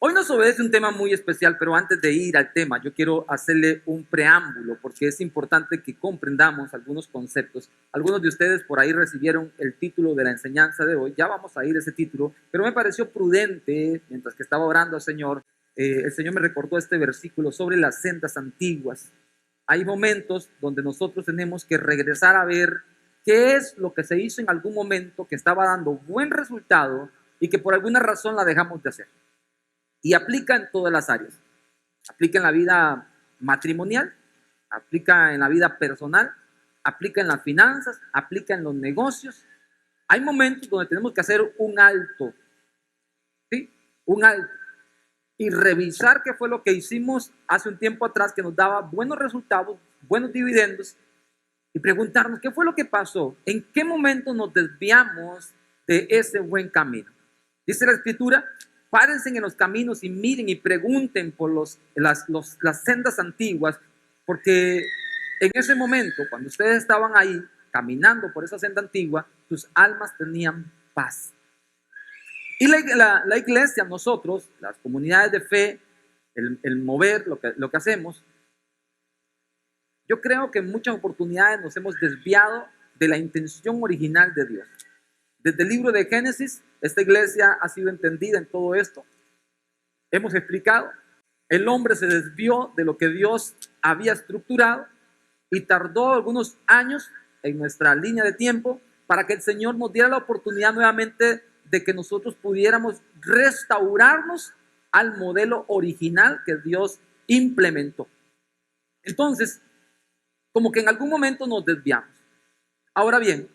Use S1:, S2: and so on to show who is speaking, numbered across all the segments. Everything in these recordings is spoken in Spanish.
S1: Hoy nos obedece un tema muy especial, pero antes de ir al tema, yo quiero hacerle un preámbulo porque es importante que comprendamos algunos conceptos. Algunos de ustedes por ahí recibieron el título de la enseñanza de hoy, ya vamos a ir a ese título, pero me pareció prudente, mientras que estaba orando al Señor, el Señor me recordó este versículo sobre las sendas antiguas. Hay momentos donde nosotros tenemos que regresar a ver qué es lo que se hizo en algún momento que estaba dando buen resultado y que por alguna razón la dejamos de hacer. Y aplica en todas las áreas. Aplica en la vida matrimonial, aplica en la vida personal, aplica en las finanzas, aplica en los negocios. Hay momentos donde tenemos que hacer un alto, ¿sí? Un alto. Y revisar qué fue lo que hicimos hace un tiempo atrás que nos daba buenos resultados, buenos dividendos, y preguntarnos qué fue lo que pasó, en qué momento nos desviamos de ese buen camino. Dice la Escritura: párense en los caminos y miren y pregunten por las sendas antiguas, porque en ese momento, cuando ustedes estaban ahí caminando por esa senda antigua, sus almas tenían paz. Y la iglesia, nosotros, las comunidades de fe, el mover, lo que hacemos, yo creo que en muchas oportunidades nos hemos desviado de la intención original de Dios. Desde el libro de Génesis, esta iglesia ha sido entendida en todo esto. Hemos explicado, el hombre se desvió de lo que Dios había estructurado y tardó algunos años en nuestra línea de tiempo para que el Señor nos diera la oportunidad nuevamente de que nosotros pudiéramos restaurarnos al modelo original que Dios implementó. Entonces, como que en algún momento nos desviamos. Ahora bien,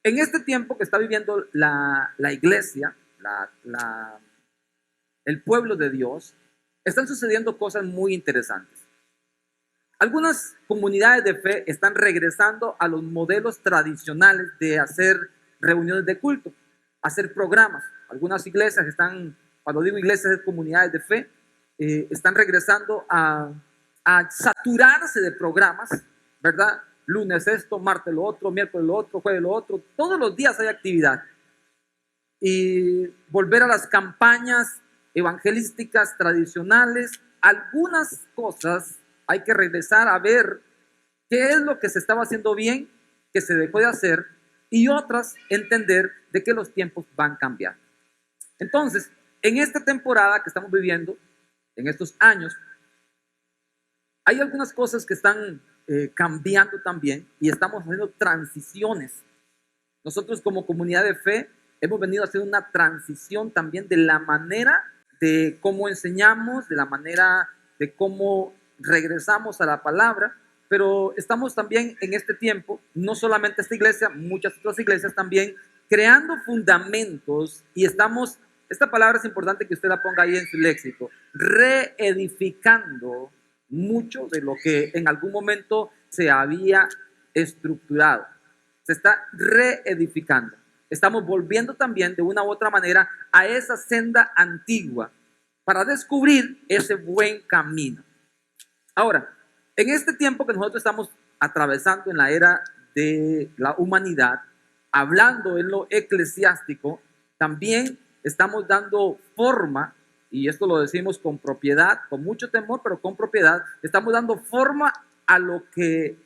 S1: en este tiempo que está viviendo la iglesia, el pueblo de Dios, están sucediendo cosas muy interesantes. Algunas comunidades de fe están regresando a los modelos tradicionales de hacer reuniones de culto, hacer programas. Algunas iglesias están, cuando digo iglesias, es comunidades de fe, están regresando a saturarse de programas, ¿verdad? Lunes esto, martes lo otro, miércoles lo otro, jueves lo otro. Todos los días hay actividad. Y volver a las campañas evangelísticas tradicionales. Algunas cosas hay que regresar a ver qué es lo que se estaba haciendo bien, que se dejó de hacer, y otras entender de que los tiempos van cambiando. Entonces, en esta temporada que estamos viviendo, en estos años, hay algunas cosas que están cambiando también y estamos haciendo transiciones. Nosotros como comunidad de fe hemos venido a hacer una transición también de la manera de cómo enseñamos, de la manera de cómo regresamos a la palabra, pero estamos también en este tiempo, no solamente esta iglesia, muchas otras iglesias también, creando fundamentos y estamos, esta palabra es importante que usted la ponga ahí en su léxico, reedificando mucho de lo que en algún momento se había estructurado. Se está reedificando. Estamos volviendo también de una u otra manera a esa senda antigua para descubrir ese buen camino. Ahora, en este tiempo que nosotros estamos atravesando en la era de la humanidad, hablando en lo eclesiástico, también estamos dando forma, y esto lo decimos con propiedad, con mucho temor, pero con propiedad, estamos dando forma a lo que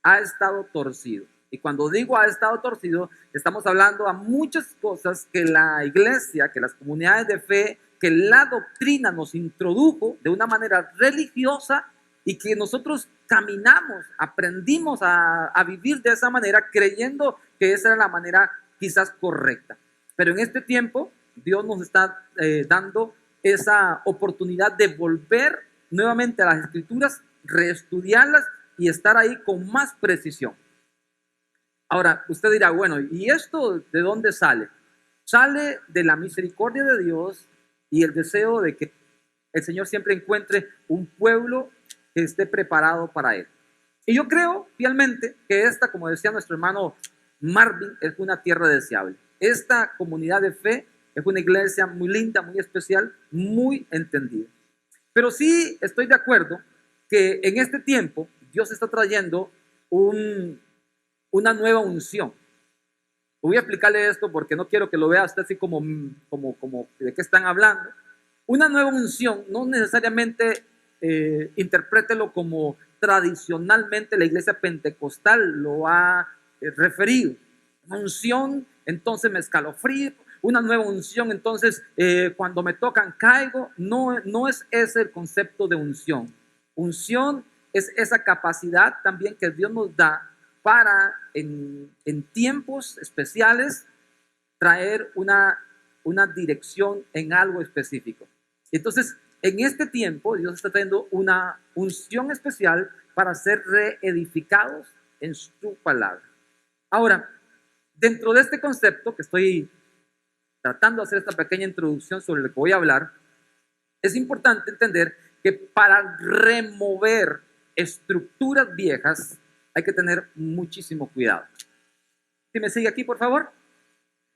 S1: ha estado torcido. Y cuando digo ha estado torcido, estamos hablando a muchas cosas que la iglesia, que las comunidades de fe, que la doctrina nos introdujo de una manera religiosa y que nosotros caminamos, aprendimos a vivir de esa manera creyendo que esa era la manera quizás correcta. Pero en este tiempo Dios nos está dando esa oportunidad de volver nuevamente a las escrituras, reestudiarlas y estar ahí con más precisión. Ahora, usted dirá, bueno, ¿y esto de dónde sale? Sale de la misericordia de Dios y el deseo de que el Señor siempre encuentre un pueblo que esté preparado para Él. Y yo creo fielmente que esta, como decía nuestro hermano Marvin, es una tierra deseable. Esta comunidad de fe es una iglesia muy linda, muy especial, muy entendida. Pero sí estoy de acuerdo que en este tiempo Dios está trayendo una nueva unción. Voy a explicarle esto porque no quiero que lo vea usted así como de qué están hablando. Una nueva unción, no necesariamente interprételo como tradicionalmente la iglesia pentecostal lo ha referido. Una unción, entonces me escalofrío. Una nueva unción, entonces cuando me tocan caigo. No es ese el concepto de unción. Unción es esa capacidad también que Dios nos da para en tiempos especiales traer una dirección en algo específico. Entonces, en este tiempo, Dios está trayendo una unción especial para ser reedificados en su palabra. Ahora, dentro de este concepto que estoy tratando de hacer esta pequeña introducción sobre lo que voy a hablar, es importante entender que para remover estructuras viejas hay que tener muchísimo cuidado. ¿Sí me sigue aquí, por favor?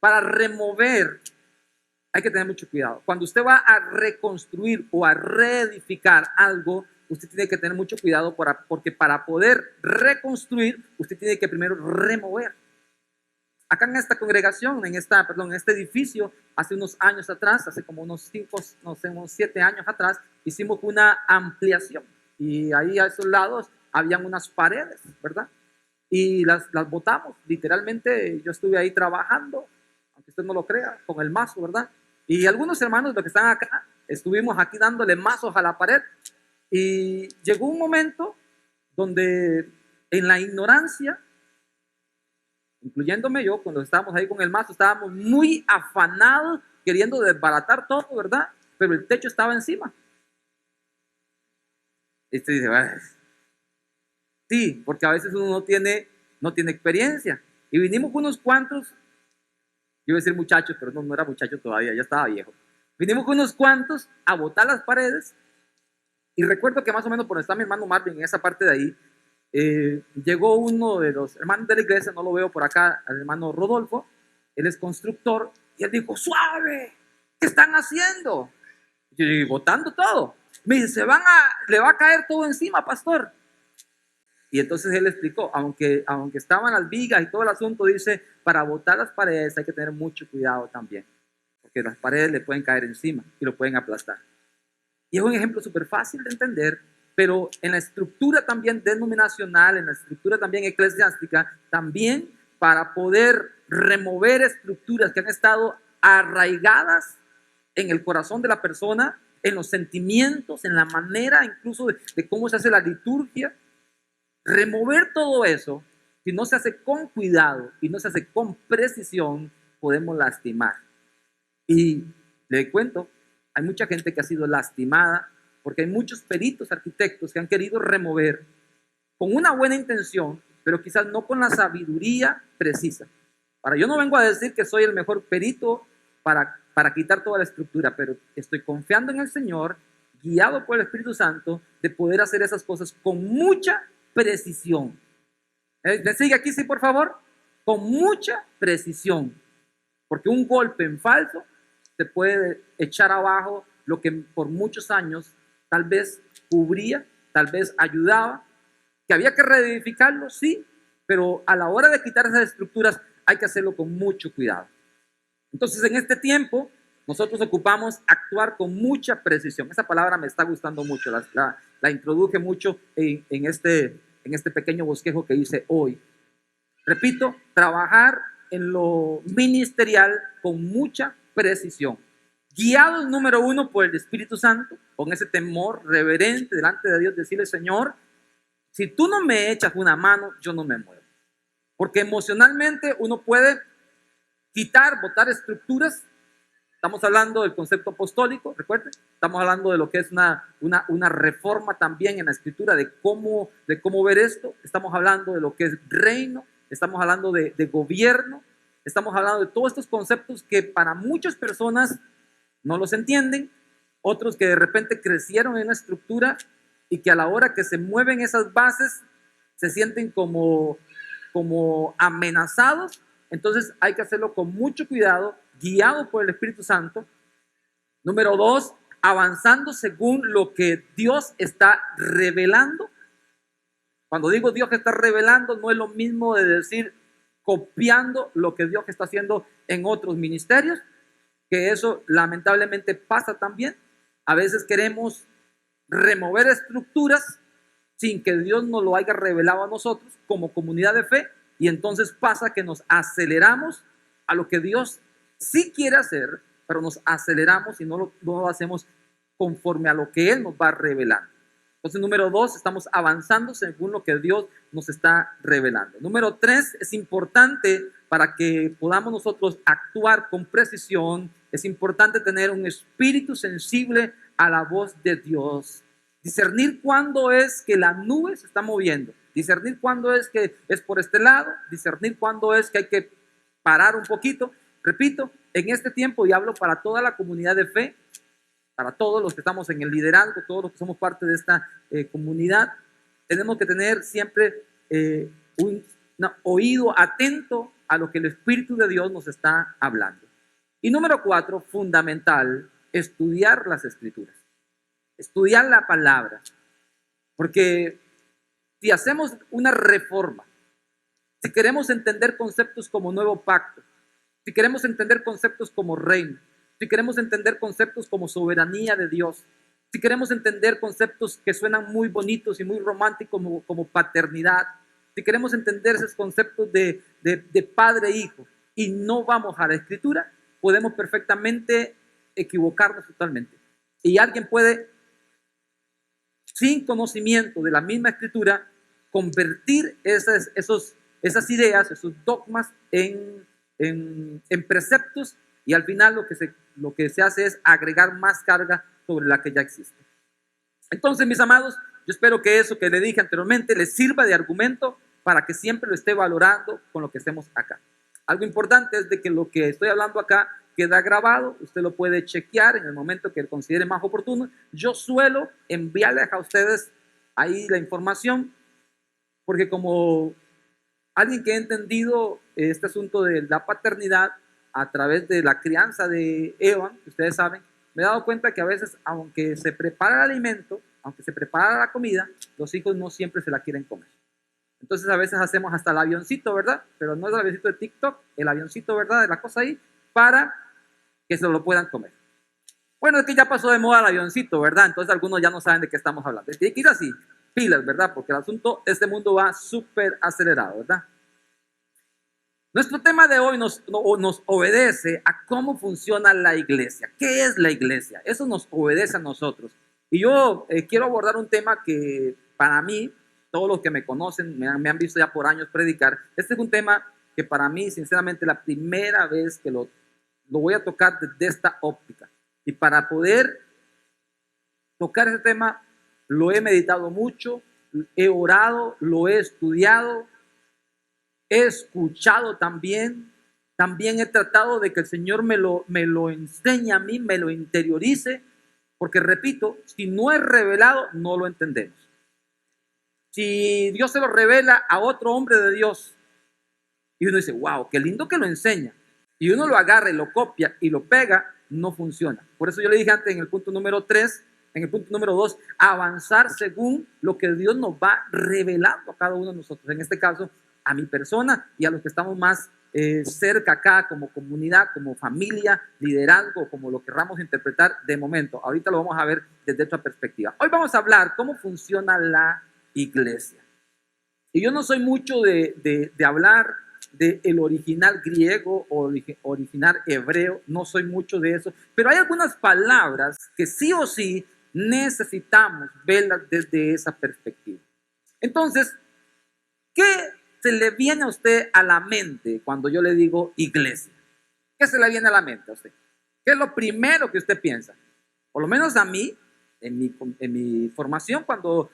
S1: Para remover hay que tener mucho cuidado. Cuando usted va a reconstruir o a reedificar algo, usted tiene que tener mucho cuidado porque para poder reconstruir, usted tiene que primero remover. Acá en esta congregación, en este edificio, hace unos años atrás, hace como unos 7 años atrás, hicimos una ampliación. Y ahí a esos lados habían unas paredes, ¿verdad? Y las botamos. Literalmente yo estuve ahí trabajando, aunque usted no lo crea, con el mazo, ¿verdad? Y algunos hermanos, los que están acá, estuvimos aquí dándole mazos a la pared. Y llegó un momento donde en la ignorancia, incluyéndome yo, cuando estábamos ahí con el mazo, estábamos muy afanados queriendo desbaratar todo, ¿verdad? Pero el techo estaba encima. Y usted dice, bueno, sí, porque a veces uno no tiene experiencia. Y vinimos unos cuantos, yo iba a decir muchachos, pero no era muchacho todavía, ya estaba viejo. Vinimos unos cuantos a botar las paredes. Y recuerdo que más o menos por donde está mi hermano Marvin, en esa parte de ahí, llegó uno de los hermanos de la iglesia, no lo veo por acá, el hermano Rodolfo, él es constructor, y él dijo, suave, ¿qué están haciendo? Y yo digo, botando todo. Me dice, le va a caer todo encima, pastor. Y entonces él explicó, aunque estaban las vigas y todo el asunto, dice, para botar las paredes hay que tener mucho cuidado también, porque las paredes le pueden caer encima y lo pueden aplastar. Y es un ejemplo súper fácil de entender, pero en la estructura también denominacional, en la estructura también eclesiástica, también para poder remover estructuras que han estado arraigadas en el corazón de la persona, en los sentimientos, en la manera incluso de cómo se hace la liturgia, remover todo eso, si no se hace con cuidado y no se hace con precisión, podemos lastimar. Y le cuento, hay mucha gente que ha sido lastimada porque hay muchos peritos, arquitectos que han querido remover con una buena intención, pero quizás no con la sabiduría precisa. Ahora, yo no vengo a decir que soy el mejor perito para quitar toda la estructura, pero estoy confiando en el Señor, guiado por el Espíritu Santo, de poder hacer esas cosas con mucha precisión. ¿Me sigue aquí, sí, por favor? Con mucha precisión, porque un golpe en falso te puede echar abajo lo que por muchos años tal vez cubría, tal vez ayudaba, que había que reedificarlo, sí, pero a la hora de quitar esas estructuras hay que hacerlo con mucho cuidado. Entonces, en este tiempo, nosotros ocupamos actuar con mucha precisión. Esa palabra me está gustando mucho, la introduje mucho en este pequeño bosquejo que hice hoy. Repito, trabajar en lo ministerial con mucha precisión. Guiados, número uno, por el Espíritu Santo, con ese temor reverente delante de Dios, decirle, Señor, si tú no me echas una mano, yo no me muevo. Porque emocionalmente uno puede botar estructuras. Estamos hablando del concepto apostólico, recuerden. Estamos hablando de lo que es una reforma también en la escritura, de cómo ver esto. Estamos hablando de lo que es reino, estamos hablando de gobierno, estamos hablando de todos estos conceptos que para muchas personas no los entienden, otros que de repente crecieron en la estructura y que a la hora que se mueven esas bases se sienten como amenazados. Entonces hay que hacerlo con mucho cuidado, guiado por el Espíritu Santo. Número dos, avanzando según lo que Dios está revelando. Cuando digo Dios que está revelando, no es lo mismo de decir copiando lo que Dios está haciendo en otros ministerios, que eso lamentablemente pasa también. A veces queremos remover estructuras sin que Dios nos lo haya revelado a nosotros como comunidad de fe, y entonces pasa que nos aceleramos a lo que Dios sí quiere hacer, pero nos aceleramos y no lo hacemos conforme a lo que Él nos va revelando. Entonces, número 2, estamos avanzando según lo que Dios nos está revelando. Número 3, es importante para que podamos nosotros actuar con precisión, es importante tener un espíritu sensible a la voz de Dios. Discernir cuándo es que la nube se está moviendo, discernir cuándo es que es por este lado, discernir cuándo es que hay que parar un poquito. Repito, en este tiempo, y hablo para toda la comunidad de fe, para todos los que estamos en el liderazgo, todos los que somos parte de esta comunidad, tenemos que tener siempre un oído atento a lo que el Espíritu de Dios nos está hablando. Y número 4, fundamental, estudiar las Escrituras, estudiar la palabra, porque si hacemos una reforma, si queremos entender conceptos como nuevo pacto, si queremos entender conceptos como reino, si queremos entender conceptos como soberanía de Dios, si queremos entender conceptos que suenan muy bonitos y muy románticos como paternidad, si queremos entender esos conceptos de padre e hijo y no vamos a la Escritura, podemos perfectamente equivocarnos totalmente. Y alguien puede, sin conocimiento de la misma Escritura, convertir esas ideas, esos dogmas en preceptos, y al final lo que se hace es agregar más carga sobre la que ya existe. Entonces, mis amados, yo espero que eso que le dije anteriormente les sirva de argumento para que siempre lo esté valorando con lo que estemos acá. Algo importante es de que lo que estoy hablando acá queda grabado, usted lo puede chequear en el momento que considere más oportuno. Yo suelo enviarles a ustedes ahí la información, porque como alguien que ha entendido este asunto de la paternidad a través de la crianza de Evan, que ustedes saben, me he dado cuenta que a veces, aunque se prepara el alimento, aunque se prepara la comida, los hijos no siempre se la quieren comer. Entonces a veces hacemos hasta el avioncito, ¿verdad? Pero no es el avioncito de TikTok, el avioncito, ¿verdad? De la cosa ahí, para que se lo puedan comer. Bueno, es que ya pasó de moda el avioncito, ¿verdad? Entonces algunos ya no saben de qué estamos hablando. Tiene que ir así, pilas, ¿verdad? Porque el asunto, este mundo va súper acelerado, ¿verdad? Nuestro tema de hoy nos obedece a cómo funciona la iglesia. ¿Qué es la iglesia? Eso nos obedece a nosotros. Y yo quiero abordar un tema que para mí, todos los que me conocen, me han visto ya por años predicar, este es un tema que para mí, sinceramente, la primera vez que lo voy a tocar desde esta óptica. Y para poder tocar ese tema, lo he meditado mucho, he orado, lo he estudiado, he escuchado también he tratado de que el Señor me lo enseñe a mí, me lo interiorice, porque repito, si no es revelado, no lo entendemos. Si Dios se lo revela a otro hombre de Dios y uno dice, wow, qué lindo que lo enseña, y uno lo agarra y lo copia y lo pega, no funciona. Por eso yo le dije antes en el punto número 3, en el punto número 2, avanzar según lo que Dios nos va revelando a cada uno de nosotros. En este caso, a mi persona y a los que estamos más cerca acá como comunidad, como familia, liderazgo, como lo querramos interpretar de momento. Ahorita lo vamos a ver desde otra perspectiva. Hoy vamos a hablar cómo funciona la iglesia. Y yo no soy mucho de hablar del original griego o original hebreo, no soy mucho de eso, pero hay algunas palabras que sí o sí necesitamos verlas desde esa perspectiva. Entonces, ¿qué se le viene a usted a la mente cuando yo le digo iglesia? ¿Qué se le viene a la mente a usted? ¿Qué es lo primero que usted piensa? Por lo menos a mí, en mi formación, cuando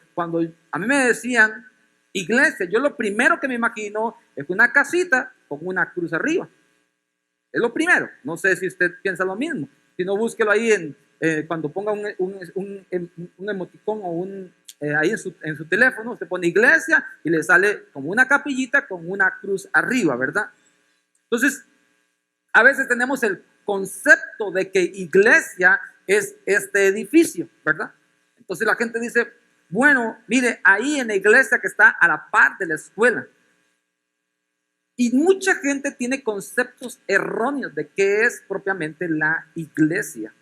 S1: a mí me decían iglesia, yo lo primero que me imagino es una casita con una cruz arriba. Es lo primero. No sé si usted piensa lo mismo. Si no, búsquelo ahí cuando ponga un emoticón o ahí en su teléfono, usted pone iglesia y le sale como una capillita con una cruz arriba, ¿verdad? Entonces, a veces tenemos el concepto de que iglesia es este edificio, ¿verdad? Entonces la gente dice, bueno, mire, ahí en la iglesia que está a la par de la escuela. Y mucha gente tiene conceptos erróneos de qué es propiamente la iglesia.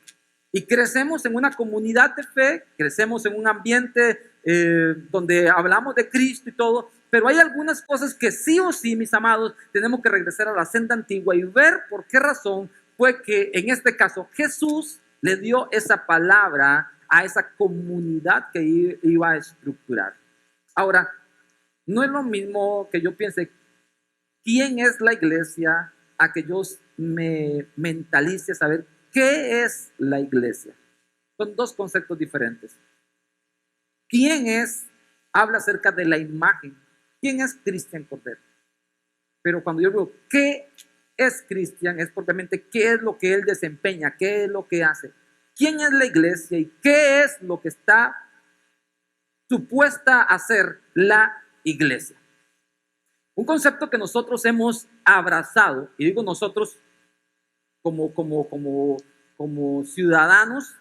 S1: Y crecemos en una comunidad de fe, crecemos en un ambiente donde hablamos de Cristo y todo, pero hay algunas cosas que sí o sí, mis amados, tenemos que regresar a la senda antigua y ver por qué razón fue que en este caso Jesús le dio esa palabra a esa comunidad que iba a estructurar. Ahora, no es lo mismo que yo piense quién es la iglesia a que yo me mentalice a saber qué es la iglesia. Son dos conceptos diferentes. ¿Quién es? Habla acerca de la imagen. ¿Quién es Cristian Cordero? Pero cuando yo digo qué es Cristian, es propiamente qué es lo que él desempeña, qué es lo que hace. ¿Quién es la iglesia y qué es lo que está supuesta a ser la iglesia? Un concepto que nosotros hemos abrazado, y digo nosotros como ciudadanos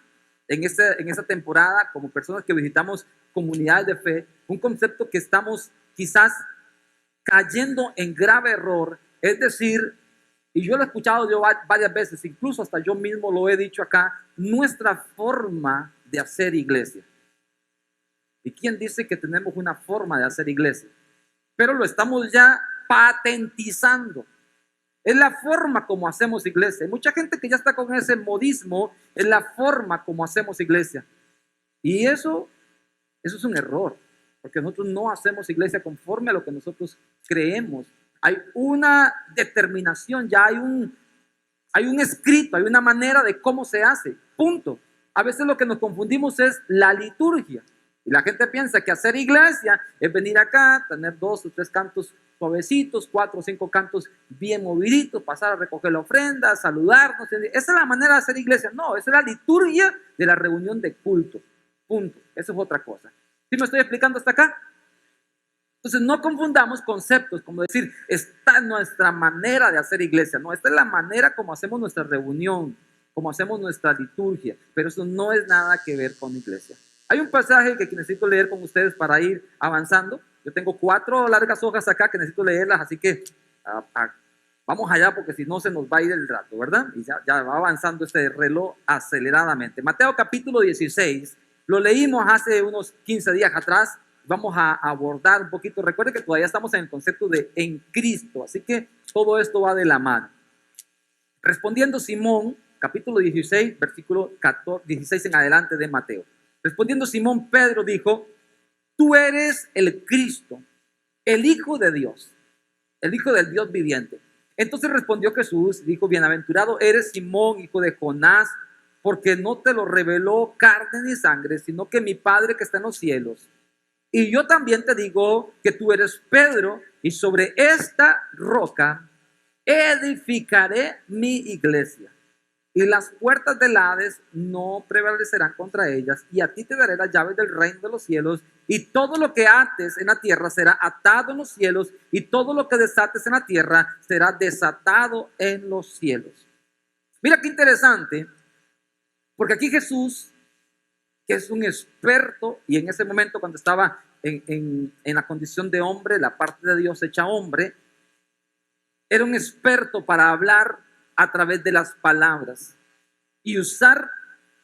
S1: en esa temporada, como personas que visitamos comunidades de fe, un concepto que estamos quizás cayendo en grave error, es decir, y yo lo he escuchado yo varias veces, incluso hasta yo mismo lo he dicho acá, nuestra forma de hacer iglesia. ¿Y quién dice que tenemos una forma de hacer iglesia? Pero lo estamos ya patentizando. Es la forma como hacemos iglesia. Hay mucha gente que ya está con ese modismo, es la forma como hacemos iglesia. Y eso es un error, porque nosotros no hacemos iglesia conforme a lo que nosotros creemos. Hay una determinación, ya hay un escrito, hay una manera de cómo se hace, punto. A veces lo que nos confundimos es la liturgia. Y la gente piensa que hacer iglesia es venir acá, tener 2 o 3 cantos suavecitos, 4 o 5 cantos bien moviditos, pasar a recoger la ofrenda, saludarnos. Esa es la manera de hacer iglesia. No, esa es la liturgia de la reunión de culto. Punto. Eso es otra cosa. ¿Sí me estoy explicando hasta acá? Entonces no confundamos conceptos, como decir, esta es nuestra manera de hacer iglesia. No, esta es la manera como hacemos nuestra reunión, como hacemos nuestra liturgia. Pero eso no es nada que ver con iglesia. Hay un pasaje que necesito leer con ustedes para ir avanzando. Yo tengo 4 largas hojas acá que necesito leerlas, así que vamos allá porque si no se nos va a ir el rato, ¿verdad? Y ya va avanzando este reloj aceleradamente. Mateo capítulo 16, lo leímos hace unos 15 días atrás. Vamos a abordar un poquito. Recuerden que todavía estamos en el concepto de en Cristo, así que todo esto va de la mano. Respondiendo Simón, capítulo 16, versículo 16 en adelante de Mateo. Respondiendo Simón, Pedro dijo: tú eres el Cristo, el Hijo de Dios, el Hijo del Dios viviente. Entonces respondió Jesús, dijo: bienaventurado eres Simón, hijo de Jonás, porque no te lo reveló carne ni sangre, sino que mi Padre que está en los cielos. Y yo también te digo que tú eres Pedro, y sobre esta roca edificaré mi iglesia. Y las puertas del Hades no prevalecerán contra ellas, y a ti te daré las llaves del reino de los cielos, y todo lo que ates en la tierra será atado en los cielos, y todo lo que desates en la tierra será desatado en los cielos. Mira qué interesante, porque aquí Jesús, que es un experto, y en ese momento cuando estaba en la condición de hombre, la parte de Dios hecha hombre, era un experto para hablar a través de las palabras y usar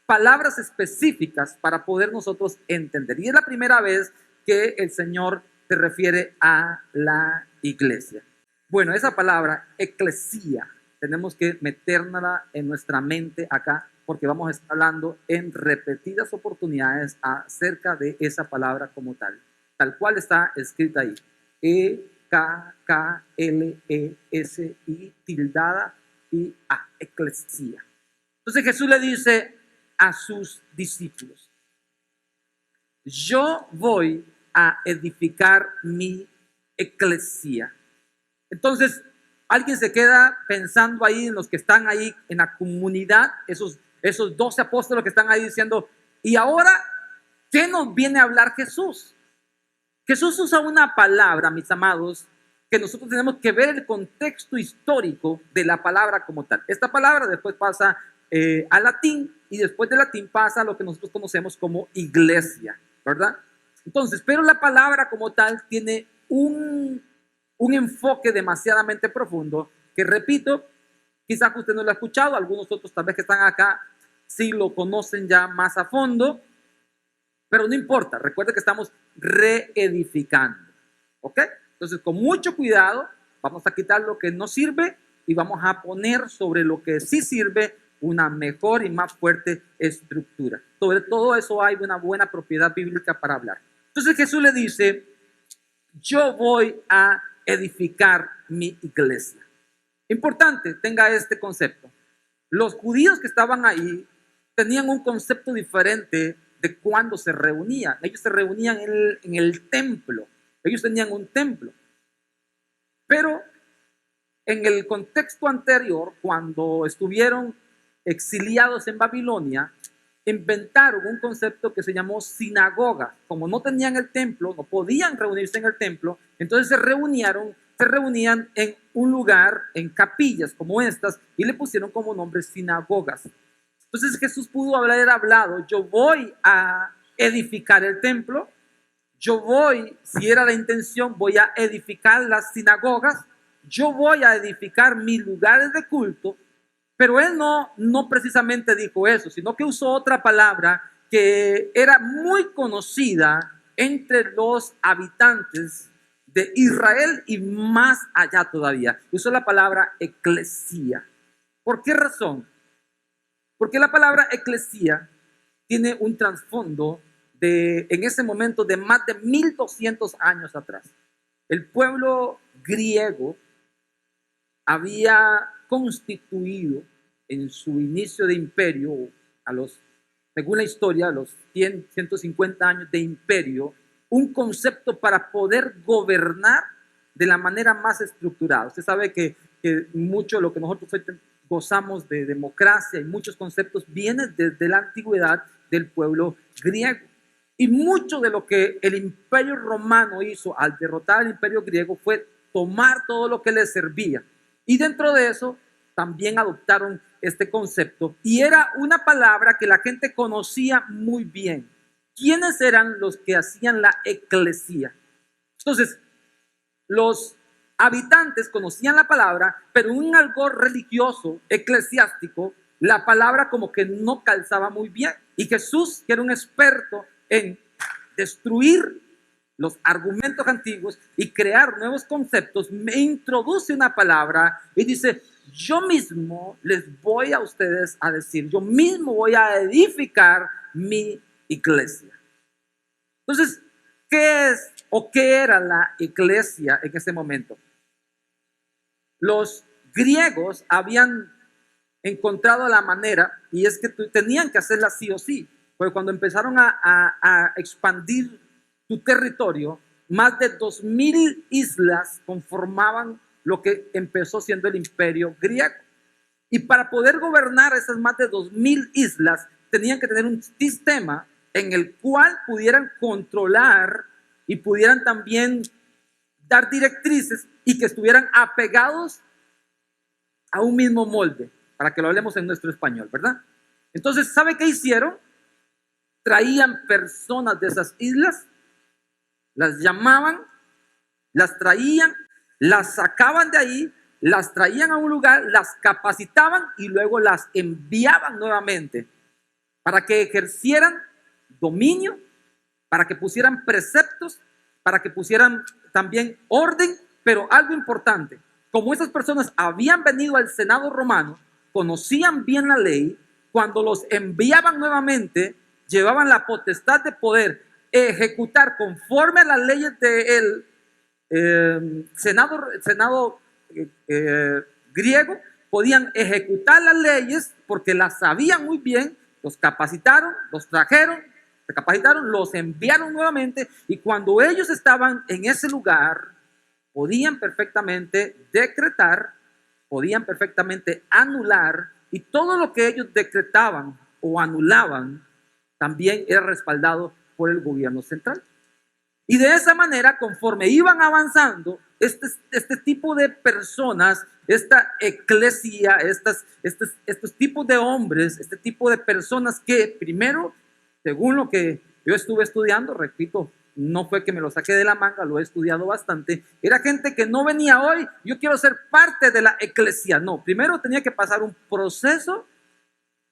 S1: palabras específicas para poder nosotros entender. Y es la primera vez que el Señor se refiere a la iglesia. Bueno, esa palabra, eclesía, tenemos que metérnosla en nuestra mente acá, porque vamos a estar hablando en repetidas oportunidades acerca de esa palabra como tal cual está escrita ahí. E-K-K-L-E-S-I tildada y A, eclesía. Entonces Jesús le dice a sus discípulos: yo voy a edificar mi eclesía. Entonces alguien se queda pensando ahí en los que están ahí en la comunidad, esos 12 apóstoles que están ahí diciendo: ¿y ahora qué nos viene a hablar Jesús? Jesús usa una palabra, mis amados, que nosotros tenemos que ver el contexto histórico de la palabra como tal. Esta palabra después pasa al latín, y después del latín pasa a lo que nosotros conocemos como iglesia, ¿verdad? Entonces, pero la palabra como tal tiene un enfoque demasiadamente profundo que, repito, quizás usted no lo ha escuchado, algunos otros tal vez que están acá si lo conocen ya más a fondo, pero no importa, recuerda que estamos reedificando, ¿ok? Entonces, con mucho cuidado, vamos a quitar lo que no sirve y vamos a poner sobre lo que sí sirve una mejor y más fuerte estructura. Sobre todo eso hay una buena propiedad bíblica para hablar. Entonces Jesús le dice, yo voy a edificar mi iglesia. Importante, tenga este concepto. Los judíos que estaban ahí tenían un concepto diferente de cuándo se reunían. Ellos se reunían en el templo. Ellos tenían un templo. Pero en el contexto anterior, cuando estuvieron exiliados en Babilonia, inventaron un concepto que se llamó sinagoga. Como no tenían el templo, no podían reunirse en el templo, entonces se reunían en un lugar, en capillas como estas, y le pusieron como nombre sinagogas. Entonces Jesús pudo haber hablado, yo voy a edificar el templo, yo voy, si era la intención, voy a edificar las sinagogas, yo voy a edificar mis lugares de culto, pero él no precisamente dijo eso, sino que usó otra palabra que era muy conocida entre los habitantes de Israel y más allá todavía. Usó la palabra eclesía. ¿Por qué razón? Porque la palabra eclesía tiene un trasfondo en ese momento de más de 1200 años atrás. El pueblo griego había constituido en su inicio de imperio, según la historia, a los 150 años de imperio, un concepto para poder gobernar de la manera más estructurada. Usted sabe que mucho de lo que nosotros gozamos de democracia y muchos conceptos vienen desde la antigüedad del pueblo griego. Y mucho de lo que el imperio romano hizo al derrotar al imperio griego fue tomar todo lo que les servía. Y dentro de eso también adoptaron este concepto. Y era una palabra que la gente conocía muy bien. ¿Quiénes eran los que hacían la eclesía? Entonces, los habitantes conocían la palabra, pero en un algo religioso, eclesiástico, la palabra como que no calzaba muy bien. Y Jesús, que era un experto en destruir los argumentos antiguos y crear nuevos conceptos, me introduce una palabra y dice, yo mismo les voy a ustedes a decir, yo mismo voy a edificar mi iglesia. Entonces, ¿qué es o qué era la iglesia en ese momento? Los griegos habían encontrado la manera, y es que tenían que hacerla sí o sí, porque cuando empezaron a expandir su territorio, más de 2000 islas conformaban lo que empezó siendo el imperio griego. Y para poder gobernar esas más de 2000 islas, tenían que tener un sistema en el cual pudieran controlar y pudieran también dar directrices y que estuvieran apegados a un mismo molde, para que lo hablemos en nuestro español, ¿verdad? Entonces, ¿sabe qué hicieron? Traían personas de esas islas, las llamaban, las traían, las sacaban de ahí, las traían a un lugar, las capacitaban y luego las enviaban nuevamente para que ejercieran dominio, para que pusieran preceptos, para que pusieran también orden, pero algo importante, como esas personas habían venido al Senado romano, conocían bien la ley, cuando los enviaban nuevamente, llevaban la potestad de poder ejecutar conforme a las leyes del Senado griego, podían ejecutar las leyes porque las sabían muy bien, los capacitaron, los trajeron, se capacitaron, los enviaron nuevamente y cuando ellos estaban en ese lugar, podían perfectamente decretar, podían perfectamente anular y todo lo que ellos decretaban o anulaban también era respaldado por el gobierno central. Y de esa manera, conforme iban avanzando, este tipo de personas, esta eclesia, estos tipos de hombres, este tipo de personas que primero, según lo que yo estuve estudiando, repito, no fue que me lo saqué de la manga, lo he estudiado bastante, era gente que no venía hoy, yo quiero ser parte de la eclesia, no, primero tenía que pasar un proceso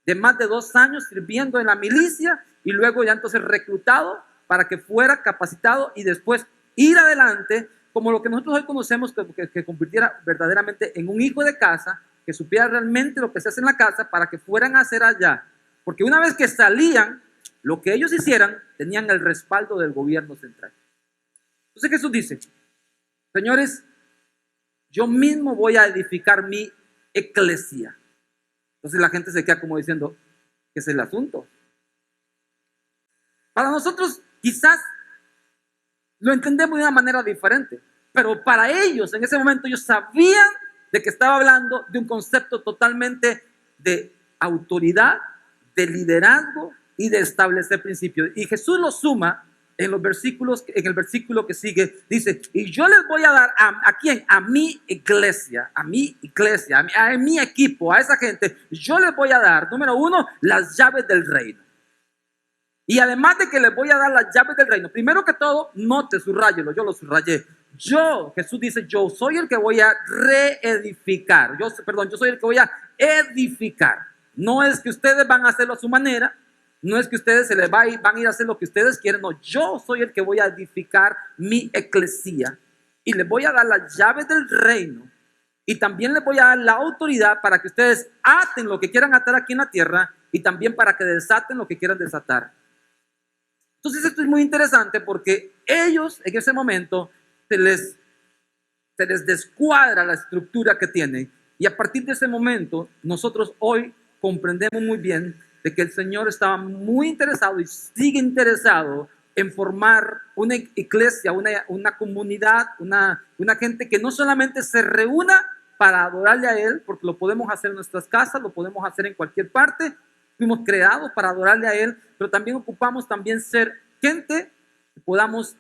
S1: de más de 2 años sirviendo en la milicia y luego ya entonces reclutado para que fuera capacitado y después ir adelante como lo que nosotros hoy conocemos que convirtiera verdaderamente en un hijo de casa, que supiera realmente lo que se hace en la casa para que fueran a hacer allá. Porque una vez que salían, lo que ellos hicieran, tenían el respaldo del gobierno central. Entonces Jesús dice, señores, yo mismo voy a edificar mi eclesia. Entonces la gente se queda como diciendo, ¿qué es el asunto? Para nosotros quizás lo entendemos de una manera diferente, pero para ellos en ese momento ellos sabían de que estaba hablando de un concepto totalmente de autoridad, de liderazgo y de establecer principios. Y Jesús lo suma en los versículos, en el versículo que sigue, dice, y yo les voy a dar ¿a quién? A mi iglesia, a mi equipo, a esa gente, yo les voy a dar, número 1, las llaves del reino. Y además de que les voy a dar las llaves del reino, primero que todo, note, subrayelo, yo lo subrayé. Jesús dice, yo soy el que voy a reedificar. Yo soy el que voy a edificar. No es que ustedes van a hacerlo a su manera, no es que ustedes van a ir a hacer lo que ustedes quieren, no, yo soy el que voy a edificar mi eclesía y les voy a dar las llaves del reino y también les voy a dar la autoridad para que ustedes aten lo que quieran atar aquí en la tierra y también para que desaten lo que quieran desatar. Entonces esto es muy interesante porque ellos en ese momento se les descuadra la estructura que tienen y a partir de ese momento nosotros hoy comprendemos muy bien de que el Señor estaba muy interesado y sigue interesado en formar una iglesia, una comunidad, una gente que no solamente se reúna para adorarle a Él, porque lo podemos hacer en nuestras casas, lo podemos hacer en cualquier parte, fuimos creados para adorarle a Él, pero también ocupamos también ser gente que podamos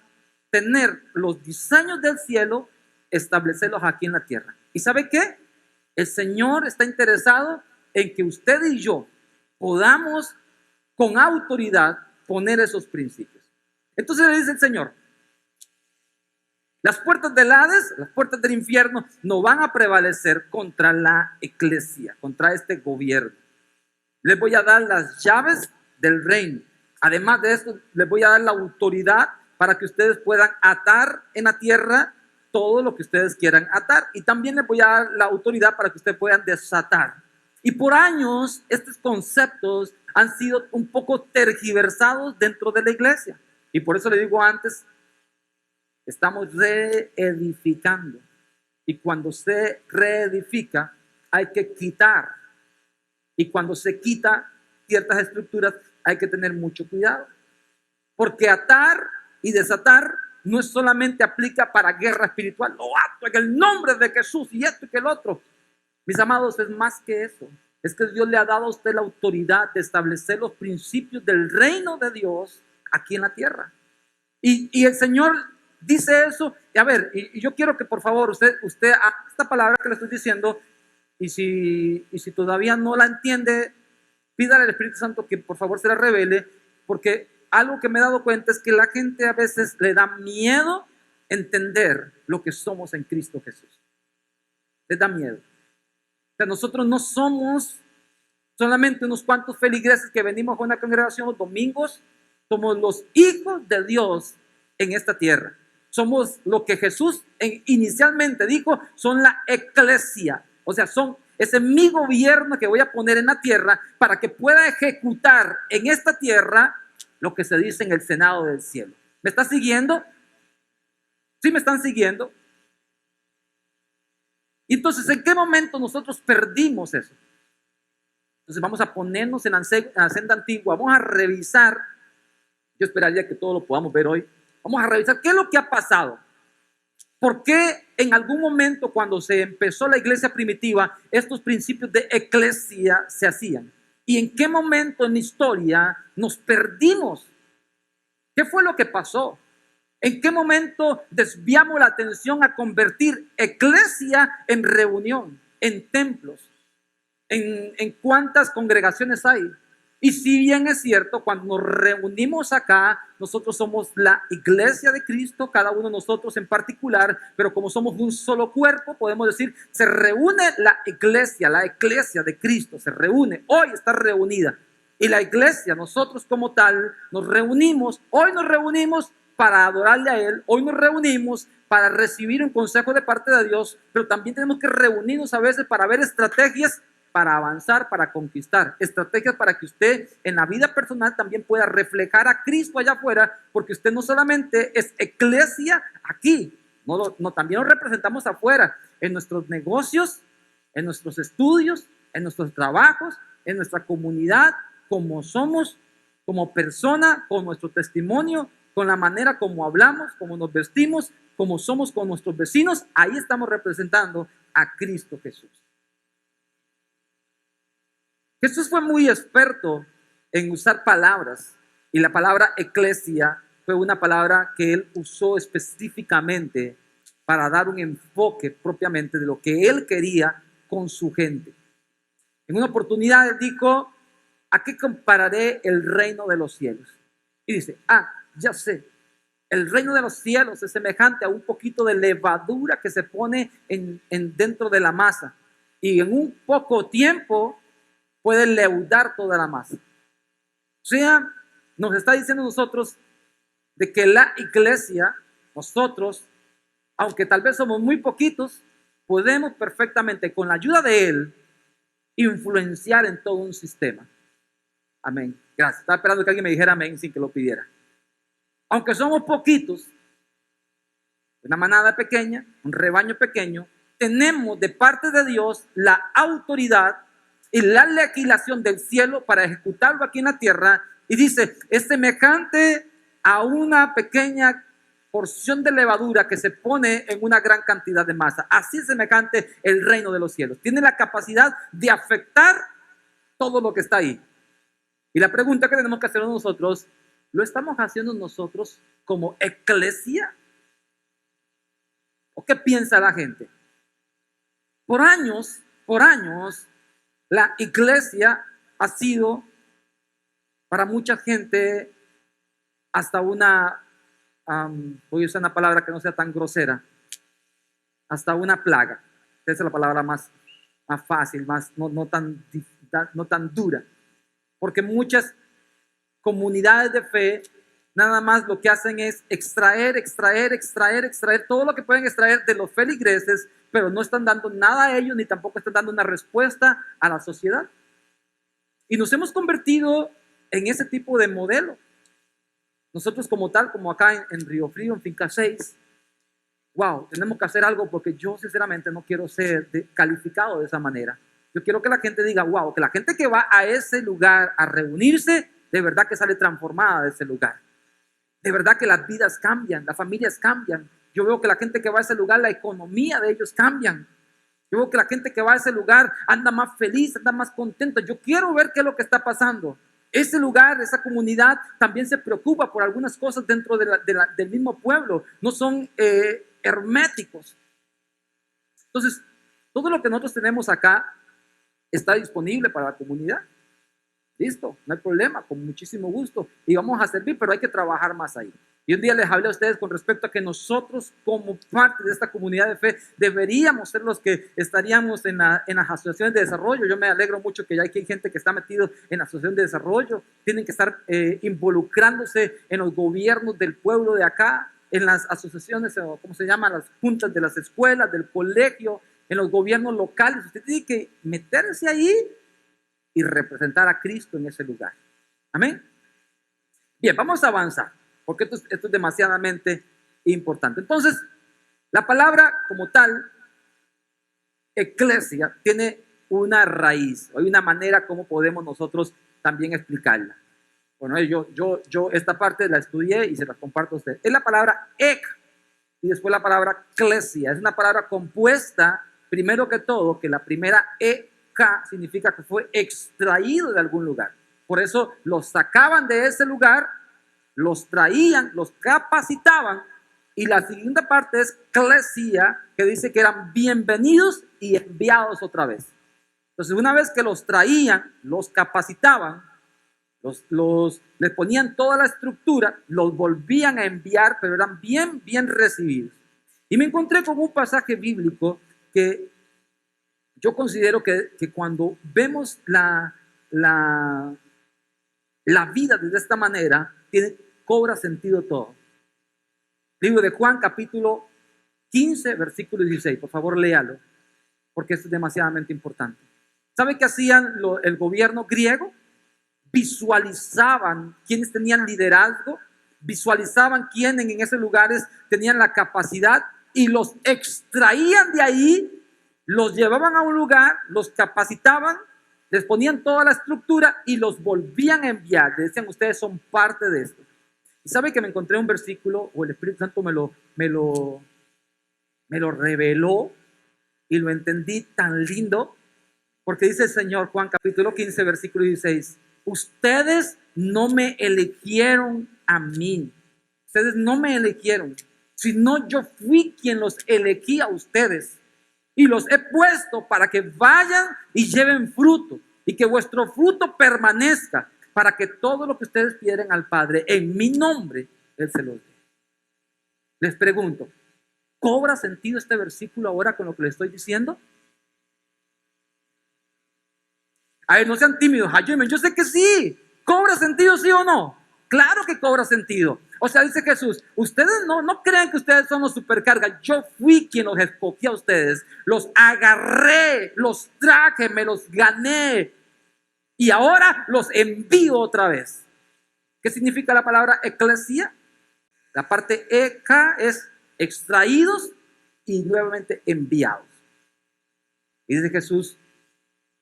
S1: tener los diseños del cielo, establecerlos aquí en la tierra. ¿Y sabe qué? El Señor está interesado en que usted y yo podamos con autoridad poner esos principios. Entonces le dice el Señor, las puertas del Hades, las puertas del infierno no van a prevalecer contra la iglesia, contra este gobierno. Les voy a dar las llaves del reino. Además de esto, les voy a dar la autoridad para que ustedes puedan atar en la tierra todo lo que ustedes quieran atar. Y también les voy a dar la autoridad para que ustedes puedan desatar. Y por años, estos conceptos han sido un poco tergiversados dentro de la iglesia. Y por eso le digo antes, estamos reedificando. Y cuando se reedifica, hay que quitar. Y cuando se quita ciertas estructuras, hay que tener mucho cuidado. Porque atar y desatar no es solamente aplica para guerra espiritual. Lo ato en el nombre de Jesús y esto y que el otro. Mis amados, es más que eso. Es que Dios le ha dado a usted la autoridad de establecer los principios del reino de Dios aquí en la tierra. Y el Señor dice eso. Y a ver, y yo quiero que por favor usted esta palabra que le estoy diciendo, y si todavía no la entiende, pídale al Espíritu Santo que por favor se la revele, porque algo que me he dado cuenta es que la gente a veces le da miedo entender lo que somos en Cristo Jesús. Les da miedo. O sea, nosotros no somos solamente unos cuantos feligreses que venimos a una congregación los domingos, somos los hijos de Dios en esta tierra. Somos lo que Jesús inicialmente dijo, son la eclesia. O sea, ese es mi gobierno que voy a poner en la tierra para que pueda ejecutar en esta tierra lo que se dice en el Senado del cielo. ¿Me está siguiendo? ¿Sí me están siguiendo? Entonces, ¿en qué momento nosotros perdimos eso? Entonces vamos a ponernos en la senda antigua, vamos a revisar, yo esperaría que todo lo podamos ver hoy, vamos a revisar qué es lo que ha pasado. ¿Por qué en algún momento cuando se empezó la iglesia primitiva estos principios de eclesia se hacían? ¿Y en qué momento en la historia nos perdimos? ¿Qué fue lo que pasó? ¿En qué momento desviamos la atención a convertir eclesia en reunión, en templos? ¿En cuántas congregaciones hay? Y si bien es cierto, cuando nos reunimos acá, nosotros somos la iglesia de Cristo, cada uno de nosotros en particular, pero como somos un solo cuerpo, podemos decir, se reúne la iglesia de Cristo, se reúne, hoy está reunida. Y la iglesia, nosotros como tal, nos reunimos, hoy nos reunimos para adorarle a Él, hoy nos reunimos para recibir un consejo de parte de Dios, pero también tenemos que reunirnos a veces para ver estrategias para avanzar, para conquistar, estrategias para que usted en la vida personal también pueda reflejar a Cristo allá afuera, porque usted no solamente es iglesia aquí, también lo representamos afuera, en nuestros negocios, en nuestros estudios, en nuestros trabajos, en nuestra comunidad, como somos, como persona, con nuestro testimonio, con la manera como hablamos, como nos vestimos, como somos con nuestros vecinos, ahí estamos representando a Cristo Jesús. Jesús fue muy experto en usar palabras, y la palabra eclesia fue una palabra que él usó específicamente para dar un enfoque propiamente de lo que él quería con su gente. En una oportunidad él dijo, ¿a qué compararé el reino de los cielos? Y dice, ya sé, el reino de los cielos es semejante a un poquito de levadura que se pone dentro de la masa, y en un poco tiempo puede leudar toda la masa. O sea, nos está diciendo nosotros de que la iglesia, nosotros, aunque tal vez somos muy poquitos, podemos perfectamente, con la ayuda de Él, influenciar en todo un sistema. Amén. Gracias. Estaba esperando que alguien me dijera amén sin que lo pidiera. Aunque somos poquitos, una manada pequeña, un rebaño pequeño, tenemos de parte de Dios la autoridad y la legislación del cielo para ejecutarlo aquí en la tierra. Y dice, es semejante a una pequeña porción de levadura que se pone en una gran cantidad de masa. Así es semejante el reino de los cielos. Tiene la capacidad de afectar todo lo que está ahí. Y la pregunta que tenemos que hacer nosotros, ¿lo estamos haciendo nosotros como iglesia? ¿O qué piensa la gente? Por años, la iglesia ha sido para mucha gente hasta una, voy a usar una palabra que no sea tan grosera, hasta una plaga. Esa es la palabra más fácil, no tan dura. Porque muchas comunidades de fe nada más lo que hacen es extraer todo lo que pueden extraer de los feligreses, pero no están dando nada a ellos, ni tampoco están dando una respuesta a la sociedad. Y nos hemos convertido en ese tipo de modelo. Nosotros como tal, como acá en Río Frío, en Finca 6, tenemos que hacer algo, porque yo sinceramente no quiero ser calificado de esa manera. Yo quiero que la gente diga, que la gente que va a ese lugar a reunirse, de verdad que sale transformada de ese lugar. De verdad que las vidas cambian, las familias cambian. Yo veo que la gente que va a ese lugar, la economía de ellos cambian. Yo veo que la gente que va a ese lugar anda más feliz, anda más contenta. Yo quiero ver qué es lo que está pasando. Ese lugar, esa comunidad también se preocupa por algunas cosas dentro del mismo pueblo. No son herméticos. Entonces, todo lo que nosotros tenemos acá está disponible para la comunidad. Listo, no hay problema, con muchísimo gusto. Y vamos a servir, pero hay que trabajar más ahí. Y un día les hablé a ustedes con respecto a que nosotros, como parte de esta comunidad de fe, deberíamos ser los que estaríamos en las asociaciones de desarrollo. Yo me alegro mucho que ya hay gente que está metido en la asociación de desarrollo. Tienen que estar involucrándose en los gobiernos del pueblo de acá, en las asociaciones, ¿cómo se llaman? Las juntas de las escuelas, del colegio, en los gobiernos locales. Usted tiene que meterse ahí y representar a Cristo en ese lugar. Amén. Bien, vamos a avanzar, porque esto es demasiadamente importante. Entonces, la palabra como tal, eclesia, tiene una raíz, hay una manera como podemos nosotros también explicarla. Bueno, yo esta parte la estudié y se la comparto a ustedes. Es la palabra ek y después la palabra clesia. Es una palabra compuesta, primero que todo, que la primera significa que fue extraído de algún lugar. Por eso los sacaban de ese lugar, los traían, los capacitaban. Y la siguiente parte es clesia, que dice que eran bienvenidos y enviados otra vez. Entonces, una vez que los traían, los capacitaban, Les ponían toda la estructura, los volvían a enviar, pero eran bien recibidos. Y me encontré con un pasaje bíblico que yo considero que cuando vemos la vida de esta manera, cobra sentido todo. Libro de Juan, capítulo 15, versículo 16. Por favor, léalo, porque esto es demasiadamente importante. ¿Sabe qué hacían el gobierno griego? Visualizaban quienes tenían liderazgo, visualizaban quienes en esos lugares tenían la capacidad y los extraían de ahí, los llevaban a un lugar, los capacitaban, les ponían toda la estructura y los volvían a enviar. Les decían, ustedes son parte de esto. Y sabe que me encontré un versículo, o el Espíritu Santo me lo reveló y lo entendí tan lindo, porque dice el Señor, Juan capítulo 15, versículo 16, ustedes no me eligieron a mí, ustedes no me eligieron, sino yo fui quien los elegí a ustedes y los he puesto para que vayan y lleven fruto y que vuestro fruto permanezca, para que todo lo que ustedes pidieran al Padre en mi nombre, Él se los dé. Les pregunto, ¿cobra sentido este versículo ahora con lo que les estoy diciendo? A ver, no sean tímidos, ayúdenme. Yo sé que sí. ¿Cobra sentido, sí o no? Claro que cobra sentido. O sea, dice Jesús, ustedes no crean que ustedes son los supercargas. Yo fui quien los escogí a ustedes. Los agarré, los traje, me los gané. Y ahora los envío otra vez. ¿Qué significa la palabra eclesia? La parte eka es extraídos y nuevamente enviados. Y dice Jesús,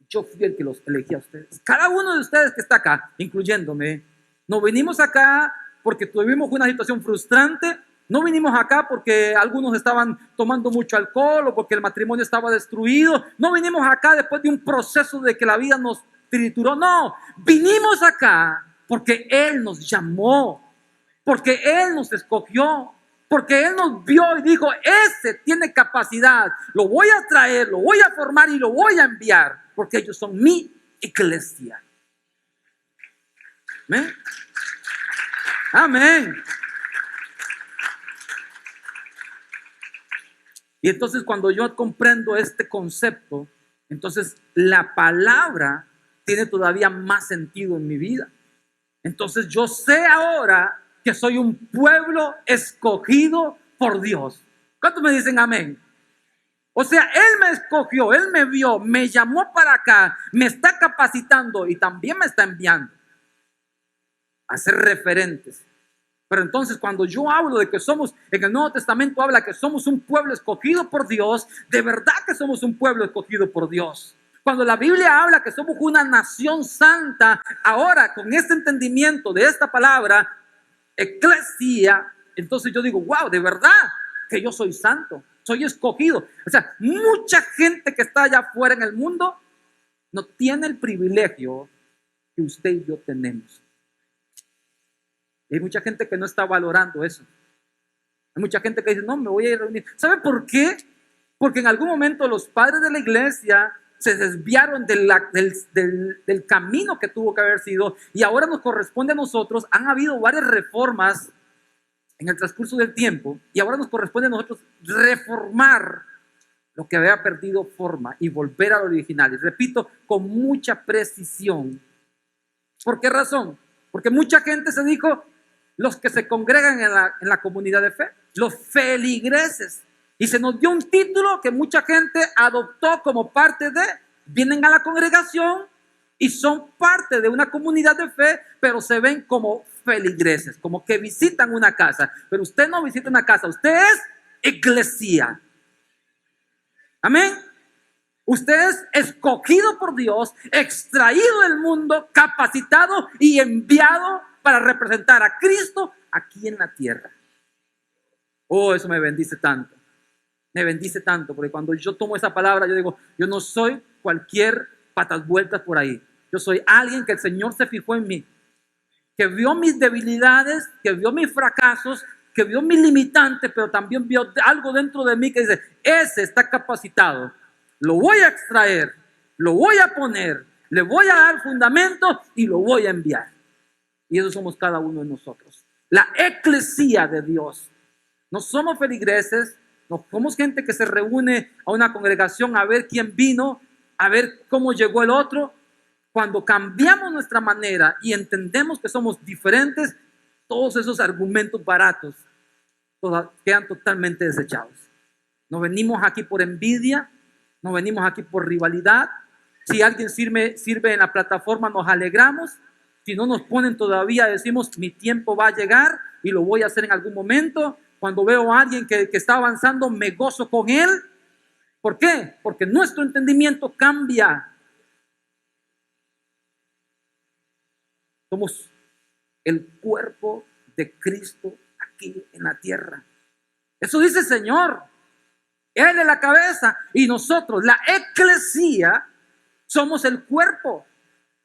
S1: yo fui el que los elegí a ustedes. Cada uno de ustedes que está acá, incluyéndome, no vinimos acá porque tuvimos una situación frustrante. No vinimos acá porque algunos estaban tomando mucho alcohol o porque el matrimonio estaba destruido. No vinimos acá después de un proceso de que la vida nos trituró. No, vinimos acá porque Él nos llamó, porque Él nos escogió, porque Él nos vio y dijo, ese tiene capacidad, lo voy a traer, lo voy a formar y lo voy a enviar, porque ellos son mi iglesia. Amén. Amén. Y entonces cuando yo comprendo este concepto, entonces la palabra tiene todavía más sentido en mi vida. Entonces yo sé ahora que soy un pueblo escogido por Dios. ¿Cuántos me dicen amén? O sea, Él me escogió, Él me vio, me llamó para acá, me está capacitando y también me está enviando a ser referentes. Pero entonces cuando yo hablo de que somos, en el Nuevo Testamento habla que somos un pueblo escogido por Dios, de verdad que somos un pueblo escogido por Dios. Cuando la Biblia habla que somos una nación santa, ahora con este entendimiento de esta palabra, eclesia, entonces yo digo, wow, de verdad que yo soy santo, soy escogido. O sea, mucha gente que está allá afuera en el mundo no tiene el privilegio que usted y yo tenemos. Y hay mucha gente que no está valorando eso. Hay mucha gente que dice, no, me voy a ir a reunir. ¿Sabe por qué? Porque en algún momento los padres de la iglesia se desviaron del camino que tuvo que haber sido y ahora nos corresponde a nosotros. Han habido varias reformas en el transcurso del tiempo y ahora nos corresponde a nosotros reformar lo que había perdido forma y volver al original. Y repito, con mucha precisión. ¿Por qué razón? Porque mucha gente se dijo, los que se congregan en la comunidad de fe, los feligreses. Y se nos dio un título que mucha gente adoptó como parte de, vienen a la congregación y son parte de una comunidad de fe, pero se ven como feligreses, como que visitan una casa. Pero usted no visita una casa, usted es iglesia. Amén. Usted es escogido por Dios, extraído del mundo, capacitado y enviado para representar a Cristo aquí en la tierra. Oh, eso me bendice tanto. Me bendice tanto, porque cuando yo tomo esa palabra, yo digo, yo no soy cualquier patas vueltas por ahí. Yo soy alguien que el Señor se fijó en mí, que vio mis debilidades, que vio mis fracasos, que vio mis limitantes, pero también vio algo dentro de mí que dice, ese está capacitado. Lo voy a extraer, lo voy a poner, le voy a dar fundamento y lo voy a enviar. Y eso somos cada uno de nosotros. La eclesía de Dios. No somos feligreses, no somos gente que se reúne a una congregación a ver quién vino, a ver cómo llegó el otro. Cuando cambiamos nuestra manera y entendemos que somos diferentes, todos esos argumentos baratos quedan totalmente desechados. No venimos aquí por envidia, no venimos aquí por rivalidad. Si alguien sirve en la plataforma, nos alegramos. Si no nos ponen todavía, decimos, mi tiempo va a llegar y lo voy a hacer en algún momento. Cuando veo a alguien que está avanzando, me gozo con él. ¿Por qué? Porque nuestro entendimiento cambia. Somos el cuerpo de Cristo aquí en la tierra. Eso dice el Señor. Él es la cabeza y nosotros, la eclesía, somos el cuerpo.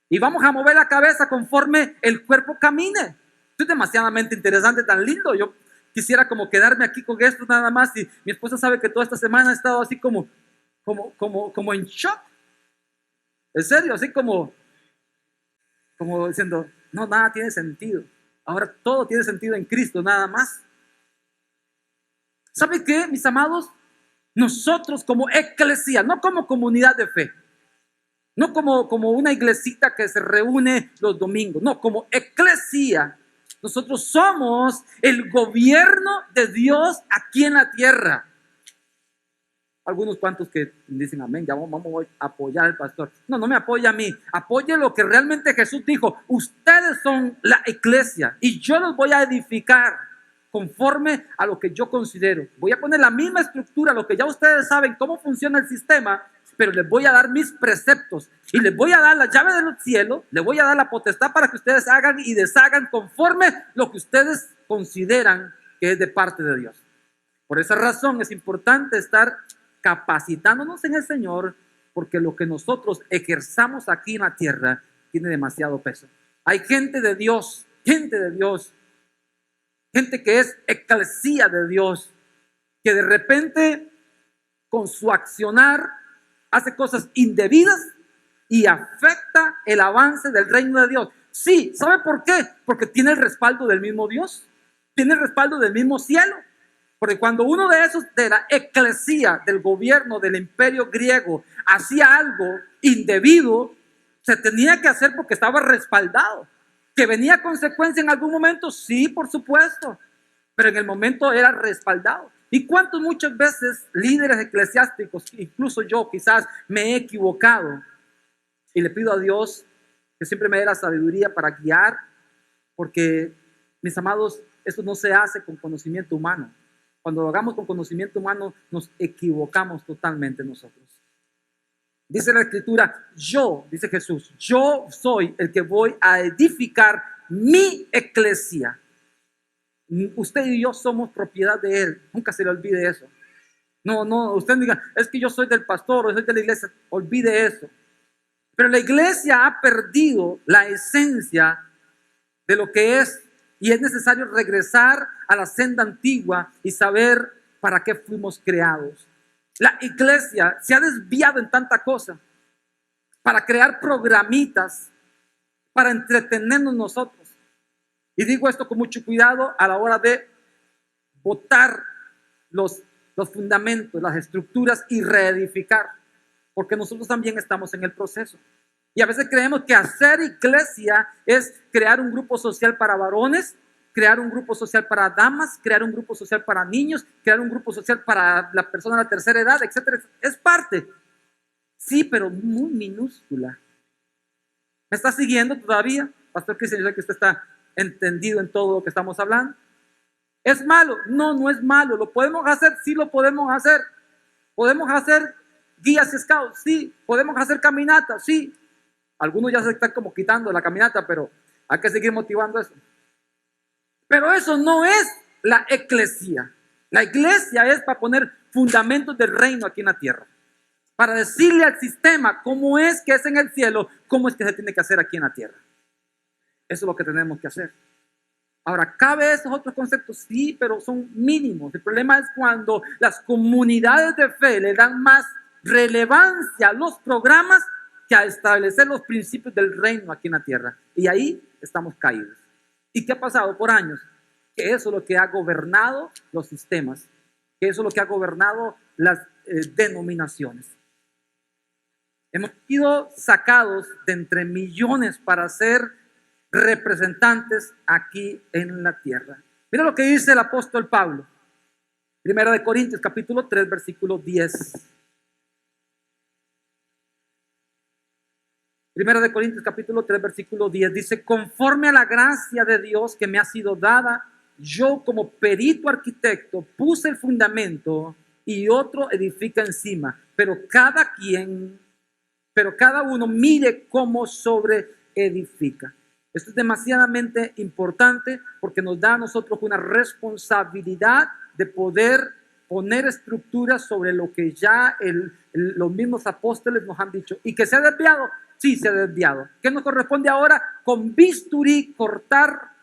S1: Y vamos a mover la cabeza conforme el cuerpo camine. Esto es demasiadamente interesante, tan lindo. Yo quisiera como quedarme aquí con esto nada más. Y mi esposa sabe que toda esta semana he estado así como en shock. En serio, así como diciendo, no, nada tiene sentido. Ahora todo tiene sentido en Cristo, nada más. ¿Sabe qué, mis amados? Nosotros como eclesía, no como comunidad de fe, no como una iglesita que se reúne los domingos, no, como eclesía, nosotros somos el gobierno de Dios aquí en la tierra. Algunos cuantos que dicen amén, ya vamos a apoyar al pastor. No, no me apoya a mí, apoye lo que realmente Jesús dijo. Ustedes son la iglesia y yo los voy a edificar conforme a lo que yo considero. Voy a poner la misma estructura, lo que ya ustedes saben cómo funciona el sistema, pero les voy a dar mis preceptos y les voy a dar la llave del cielo, les voy a dar la potestad para que ustedes hagan y deshagan conforme lo que ustedes consideran que es de parte de Dios. Por esa razón es importante estar capacitándonos en el Señor, porque lo que nosotros ejerzamos aquí en la tierra tiene demasiado peso. Hay gente de Dios, gente que es eclesía de Dios, que de repente con su accionar hace cosas indebidas y afecta el avance del reino de Dios. Sí, ¿sabe por qué? Porque tiene el respaldo del mismo Dios, tiene el respaldo del mismo cielo. Porque cuando uno de esos, de la eclesía, del gobierno del imperio griego, hacía algo indebido, se tenía que hacer porque estaba respaldado. ¿Que venía consecuencia en algún momento? Sí, por supuesto, pero en el momento era respaldado. ¿Y cuántos muchas veces líderes eclesiásticos, incluso yo quizás me he equivocado y le pido a Dios que siempre me dé la sabiduría para guiar? Porque, mis amados, esto no se hace con conocimiento humano. Cuando lo hagamos con conocimiento humano, nos equivocamos totalmente nosotros. Dice la Escritura, dice Jesús, yo soy el que voy a edificar mi eclesia. Usted y yo somos propiedad de Él. Nunca se le olvide eso. No, usted diga, es que yo soy del pastor o soy de la iglesia. Olvide eso. Pero la iglesia ha perdido la esencia de lo que es. Y es necesario regresar a la senda antigua y saber para qué fuimos creados. La iglesia se ha desviado en tanta cosa para crear programitas, para entretenernos nosotros. Y digo esto con mucho cuidado a la hora de botar los fundamentos, las estructuras y reedificar, porque nosotros también estamos en el proceso. Y a veces creemos que hacer iglesia es crear un grupo social para varones, crear un grupo social para damas, crear un grupo social para niños, crear un grupo social para la persona de la tercera edad, etcétera. Es parte, sí, pero muy minúscula. ¿Me está siguiendo todavía? Pastor Cristian, yo sé que usted está entendido en todo lo que estamos hablando. ¿Es malo? No, no es malo. ¿Lo podemos hacer? Sí, lo podemos hacer. ¿Podemos hacer guías y scouts? Sí. ¿Podemos hacer caminatas? Sí. Algunos ya se están como quitando la caminata, pero hay que seguir motivando eso. Pero eso no es la eclesía. La iglesia es para poner fundamentos del reino aquí en la tierra. Para decirle al sistema cómo es que es en el cielo, cómo es que se tiene que hacer aquí en la tierra. Eso es lo que tenemos que hacer. Ahora, ¿cabe esos otros conceptos? Sí, pero son mínimos. El problema es cuando las comunidades de fe le dan más relevancia a los programas que a establecer los principios del reino aquí en la tierra. Y ahí estamos caídos. ¿Y qué ha pasado por años? Que eso es lo que ha gobernado los sistemas, que eso es lo que ha gobernado las denominaciones. Hemos sido sacados de entre millones para ser representantes aquí en la tierra. Mira lo que dice el apóstol Pablo. Primera de Corintios, capítulo 3, versículo 10. Primera de Corintios, capítulo 3, versículo 10. Dice, conforme a la gracia de Dios que me ha sido dada, yo como perito arquitecto puse el fundamento y otro edifica encima. Pero cada uno mire cómo sobre edifica. Esto es demasiadamente importante porque nos da a nosotros una responsabilidad de poder poner estructuras sobre lo que ya los mismos apóstoles nos han dicho. Y que se ha desviado, sí se ha desviado. ¿Qué nos corresponde ahora? Con bisturí cortar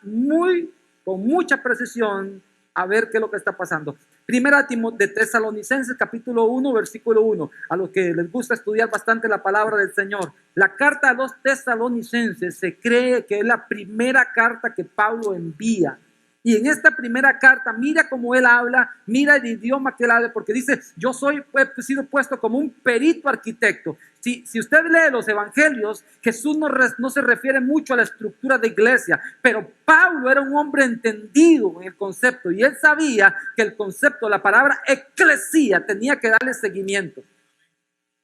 S1: con mucha precisión a ver qué es lo que está pasando. Primera de Tesalonicenses, capítulo 1, versículo 1. A los que les gusta estudiar bastante la palabra del Señor. La carta a los tesalonicenses se cree que es la primera carta que Pablo envía. Y en esta primera carta, mira cómo él habla, mira el idioma que él habla, porque dice, yo he sido puesto como un perito arquitecto. Si usted lee los evangelios, Jesús no se refiere mucho a la estructura de iglesia, pero Pablo era un hombre entendido en el concepto y él sabía que el concepto, la palabra eclesía, tenía que darle seguimiento.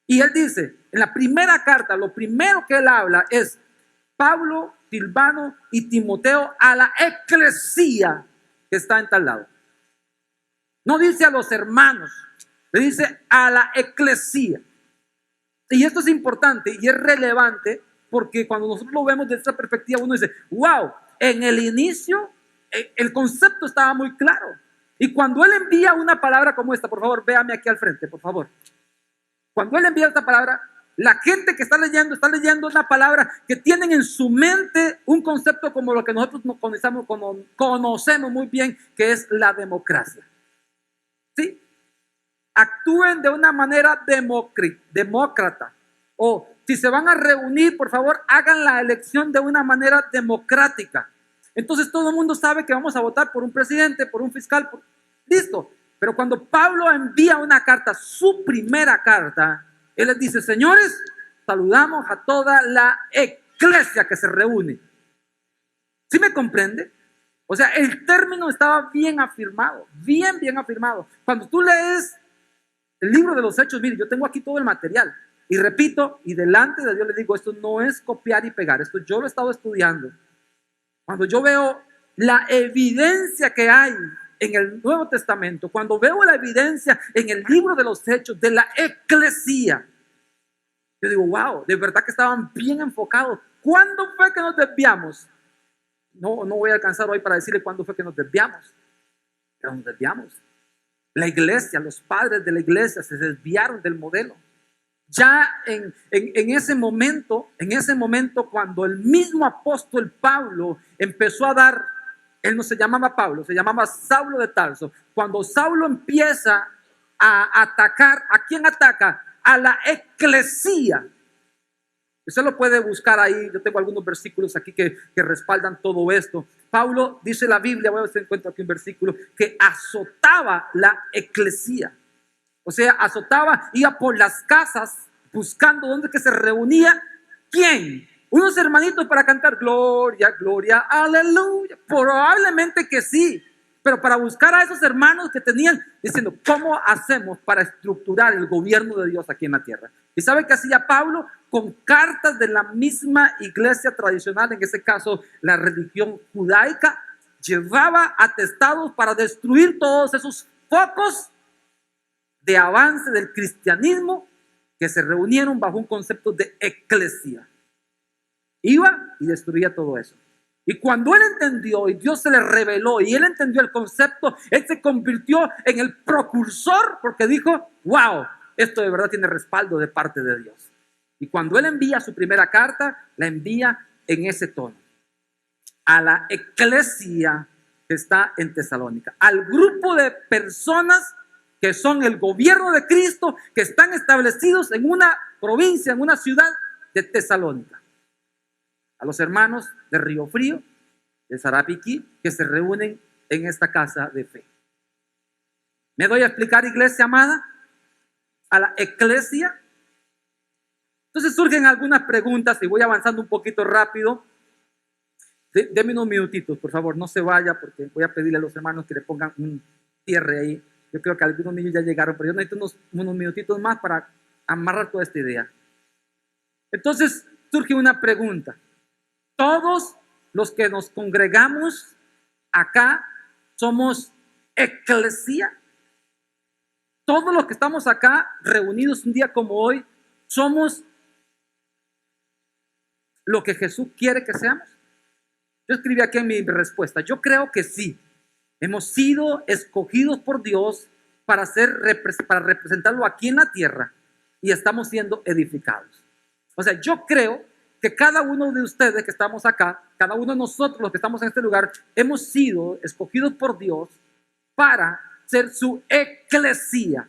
S1: Y él dice, en la primera carta, lo primero que él habla es Pablo, Silvano y Timoteo a la eclesía que está en tal lado. No dice a los hermanos, le dice a la eclesía. Y esto es importante y es relevante porque cuando nosotros lo vemos desde esta perspectiva, uno dice, wow, en el inicio el concepto estaba muy claro. Y cuando él envía una palabra como esta, por favor, véame aquí al frente, por favor. Cuando él envía esta palabra, la gente que está leyendo una palabra que tienen en su mente un concepto como lo que nosotros conocemos muy bien, que es la democracia. ¿Sí? Actúen de una manera demócrata. O si se van a reunir, por favor, hagan la elección de una manera democrática. Entonces todo el mundo sabe que vamos a votar por un presidente, por un fiscal. Listo. Pero cuando Pablo envía una carta, su primera carta, él les dice, señores, saludamos a toda la eclesia que se reúne. ¿Sí me comprende? O sea, el término estaba bien afirmado, bien afirmado. Cuando tú lees el libro de los Hechos, mire, yo tengo aquí todo el material. Y repito, y delante de Dios le digo, esto no es copiar y pegar, esto yo lo he estado estudiando. Cuando yo veo la evidencia que hay en el Nuevo Testamento, cuando veo la evidencia en el libro de los Hechos de la eclesía, yo digo, wow, de verdad que estaban bien enfocados. ¿Cuándo fue que nos desviamos? No voy a alcanzar hoy para decirle cuándo fue que nos desviamos, pero nos desviamos. La iglesia, los padres de la iglesia se desviaron del modelo. Ya en ese momento, cuando el mismo apóstol Pablo empezó a dar, él no se llamaba Pablo, se llamaba Saulo de Tarso. Cuando Saulo empieza a atacar, ¿a quién ataca? A la eclesía. Usted lo puede buscar ahí, yo tengo algunos versículos aquí que respaldan todo esto. Pablo, dice la Biblia, voy a ver si encuentro aquí un versículo, que azotaba la eclesía. O sea, azotaba, iba por las casas buscando dónde que se reunía. ¿Quién? Unos hermanitos para cantar gloria, gloria, aleluya. Probablemente que sí, pero para buscar a esos hermanos que tenían, diciendo, ¿cómo hacemos para estructurar el gobierno de Dios aquí en la tierra? ¿Y sabe qué hacía Pablo? Con cartas de la misma iglesia tradicional, en ese caso la religión judaica, llevaba atestados para destruir todos esos focos de avance del cristianismo que se reunieron bajo un concepto de eclesía. Iba y destruía todo eso. Y cuando él entendió y Dios se le reveló y él entendió el concepto, él se convirtió en el precursor porque dijo, wow, esto de verdad tiene respaldo de parte de Dios. Y cuando él envía su primera carta, la envía en ese tono. A la eclesía que está en Tesalónica. Al grupo de personas que son el gobierno de Cristo, que están establecidos en una provincia, en una ciudad de Tesalónica. A los hermanos de Río Frío, de Sarapiquí, que se reúnen en esta casa de fe. ¿Me doy a explicar, iglesia amada? A la eclesia. Entonces surgen algunas preguntas y voy avanzando un poquito rápido. Deme unos minutitos, por favor, no se vaya, porque voy a pedirle a los hermanos que le pongan un cierre ahí. Yo creo que algunos niños ya llegaron, pero yo necesito unos minutitos más para amarrar toda esta idea. Entonces surge una pregunta. Todos los que nos congregamos acá somos eclesia. Todos los que estamos acá reunidos un día como hoy somos lo que Jesús quiere que seamos. Yo escribí aquí en mi respuesta: yo creo que sí. Hemos sido escogidos por Dios para representarlo aquí en la tierra, y estamos siendo edificados. O sea, yo creo que cada uno de ustedes que estamos acá, cada uno de nosotros los que estamos en este lugar, hemos sido escogidos por Dios para ser su eclesia.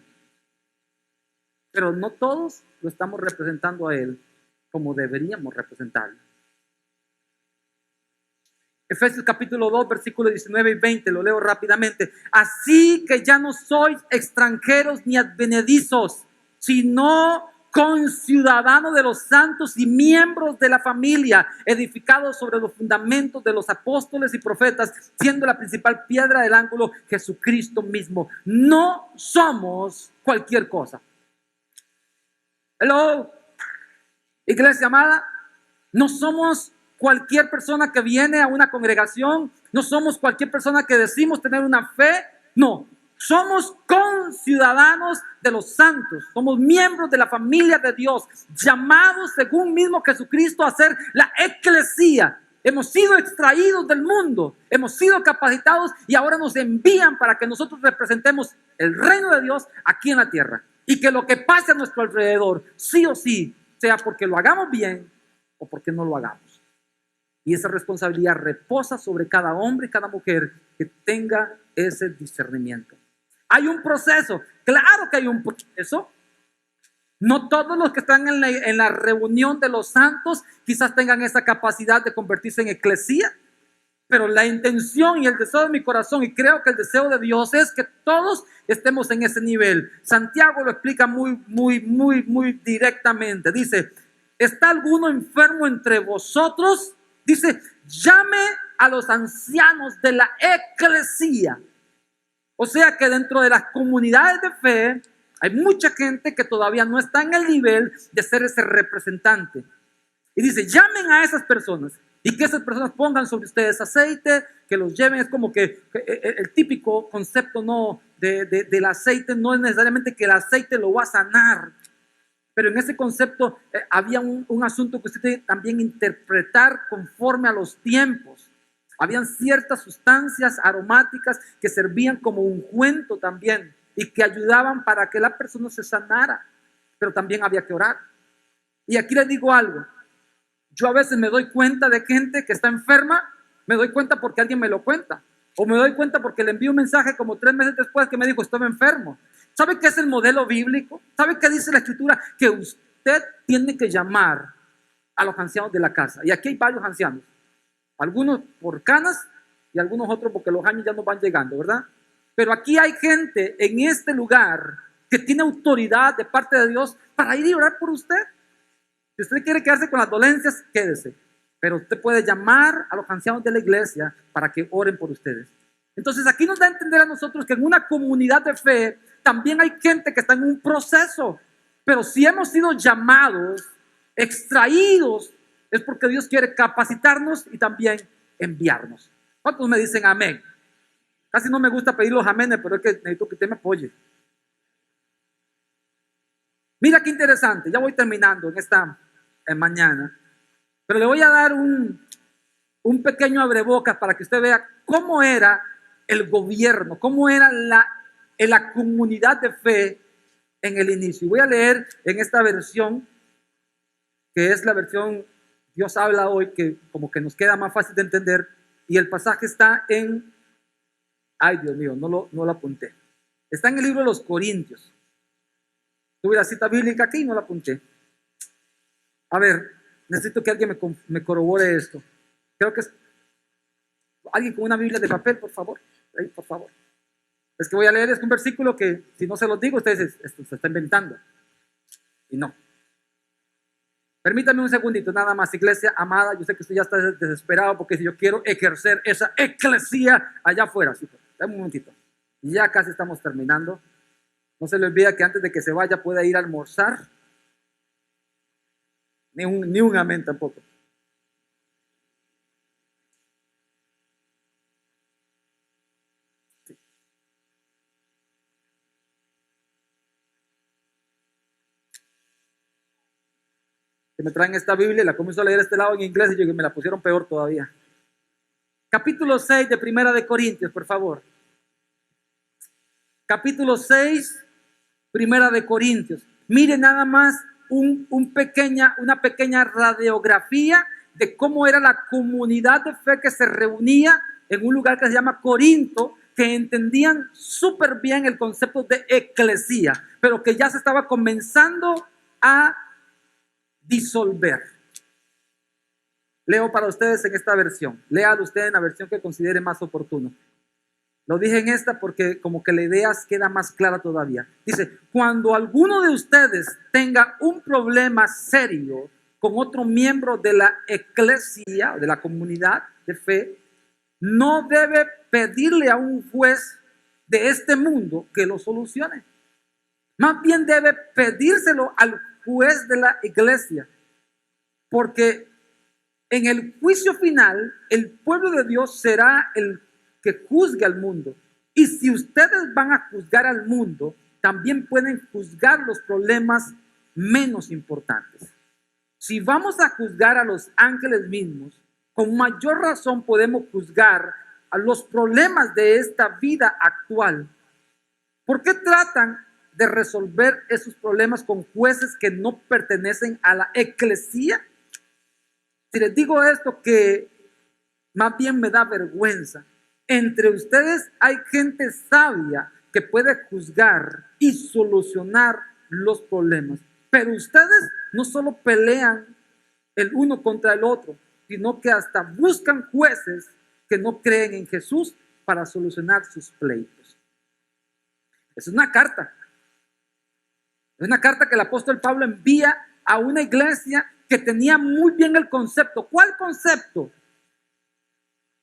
S1: Pero no todos lo estamos representando a Él como deberíamos representarlo. Efesios capítulo 2, versículos 19 y 20, lo leo rápidamente. Así que ya no sois extranjeros ni advenedizos, sino conciudadanos de los santos y miembros de la familia, edificados sobre los fundamentos de los apóstoles y profetas, siendo la principal piedra del ángulo Jesucristo mismo. No somos cualquier cosa. Hello, iglesia amada, no somos cualquier persona que viene a una congregación, no somos cualquier persona que decimos tener una fe, no, somos conciudadanos de los santos, somos miembros de la familia de Dios, llamados según mismo Jesucristo a ser la eclesia. Hemos sido extraídos del mundo, hemos sido capacitados y ahora nos envían para que nosotros representemos el reino de Dios aquí en la tierra, y que lo que pase a nuestro alrededor, sí o sí, sea porque lo hagamos bien o porque no lo hagamos. Y esa responsabilidad reposa sobre cada hombre y cada mujer que tenga ese discernimiento. Hay un proceso, claro que hay un proceso. No todos los que están en la reunión de los santos quizás tengan esa capacidad de convertirse en eclesia, pero la intención y el deseo de mi corazón, y creo que el deseo de Dios, es que todos estemos en ese nivel. Santiago lo explica muy directamente. Dice: ¿está alguno enfermo entre vosotros? Dice: llame a los ancianos de la eclesia. O sea que dentro de las comunidades de fe hay mucha gente que todavía no está en el nivel de ser ese representante. Y dice: llamen a esas personas y que esas personas pongan sobre ustedes aceite, que los lleven. Es como que el típico concepto del aceite no es necesariamente que el aceite lo va a sanar. Pero en ese concepto había un asunto que usted tiene también interpretar conforme a los tiempos. Habían ciertas sustancias aromáticas que servían como ungüento también y que ayudaban para que la persona se sanara. Pero también había que orar. Y aquí les digo algo. Yo a veces me doy cuenta de gente que está enferma, me doy cuenta porque alguien me lo cuenta. O me doy cuenta porque le envío un mensaje como 3 meses después que me dijo: estoy enfermo. ¿Sabe qué es el modelo bíblico? ¿Sabe qué dice la Escritura? Que usted tiene que llamar a los ancianos de la casa. Y aquí hay varios ancianos. Algunos por canas y algunos otros porque los años ya no van llegando, ¿verdad? Pero aquí hay gente en este lugar que tiene autoridad de parte de Dios para ir y orar por usted. Si usted quiere quedarse con las dolencias, quédese. Pero usted puede llamar a los ancianos de la iglesia para que oren por ustedes. Entonces aquí nos da a entender a nosotros que en una comunidad de fe también hay gente que está en un proceso. Pero si hemos sido llamados, extraídos, es porque Dios quiere capacitarnos y también enviarnos. ¿Cuántos me dicen amén? Casi no me gusta pedir los amenes, pero es que necesito que usted me apoye. Mira qué interesante, ya voy terminando en esta mañana, pero le voy a dar un pequeño abrebocas para que usted vea cómo era el gobierno, cómo era la comunidad de fe en el inicio. Y voy a leer en esta versión, que es la versión Dios habla hoy, que como que nos queda más fácil de entender, y el pasaje está en, ay Dios mío, no lo apunté, está en el libro de los Corintios. Tuve la cita bíblica aquí y no la apunté. A ver, necesito que alguien me corrobore esto. Creo que es Alguien con una Biblia de papel, por favor. Ahí, por favor. Es que voy a leerles un versículo que, si no se los digo, ustedes dicen, esto se está inventando. Y no. Permítame un segundito, nada más, iglesia amada. Yo sé que usted ya está desesperado porque si yo quiero ejercer esa eclesía allá afuera. Sí, dame un momentito. Ya casi estamos terminando. No se le olvida que antes de que se vaya pueda ir a almorzar. Ni un amén tampoco. Sí. Que me traen esta Biblia, la comienzo a leer este lado en inglés y yo, que me la pusieron peor todavía. Capítulo 6 de Primera de Corintios, por favor. Capítulo 6, Primera de Corintios. Mire nada más una pequeña radiografía de cómo era la comunidad de fe que se reunía en un lugar que se llama Corinto, que entendían súper bien el concepto de eclesía, pero que ya se estaba comenzando a disolver. Leo para ustedes en esta versión. Léalo usted en la versión que considere más oportuno. Lo dije en esta porque como que la idea queda más clara todavía. Dice, cuando alguno de ustedes tenga un problema serio con otro miembro de la eclesia, de la comunidad de fe, no debe pedirle a un juez de este mundo que lo solucione. Más bien debe pedírselo al juez de la iglesia, porque en el juicio final, el pueblo de Dios será el que juzgue al mundo. Y si ustedes van a juzgar al mundo, también pueden juzgar los problemas menos importantes. Si vamos a juzgar a los ángeles mismos, con mayor razón podemos juzgar a los problemas de esta vida actual. ¿Por qué tratan de resolver esos problemas con jueces que no pertenecen a la eclesía? Si les digo esto, que más bien me da vergüenza. Entre ustedes hay gente sabia que puede juzgar y solucionar los problemas. Pero ustedes no solo pelean el uno contra el otro, sino que hasta buscan jueces que no creen en Jesús para solucionar sus pleitos. Es una carta. Es una carta que el apóstol Pablo envía a una iglesia que tenía muy bien el concepto. ¿Cuál concepto?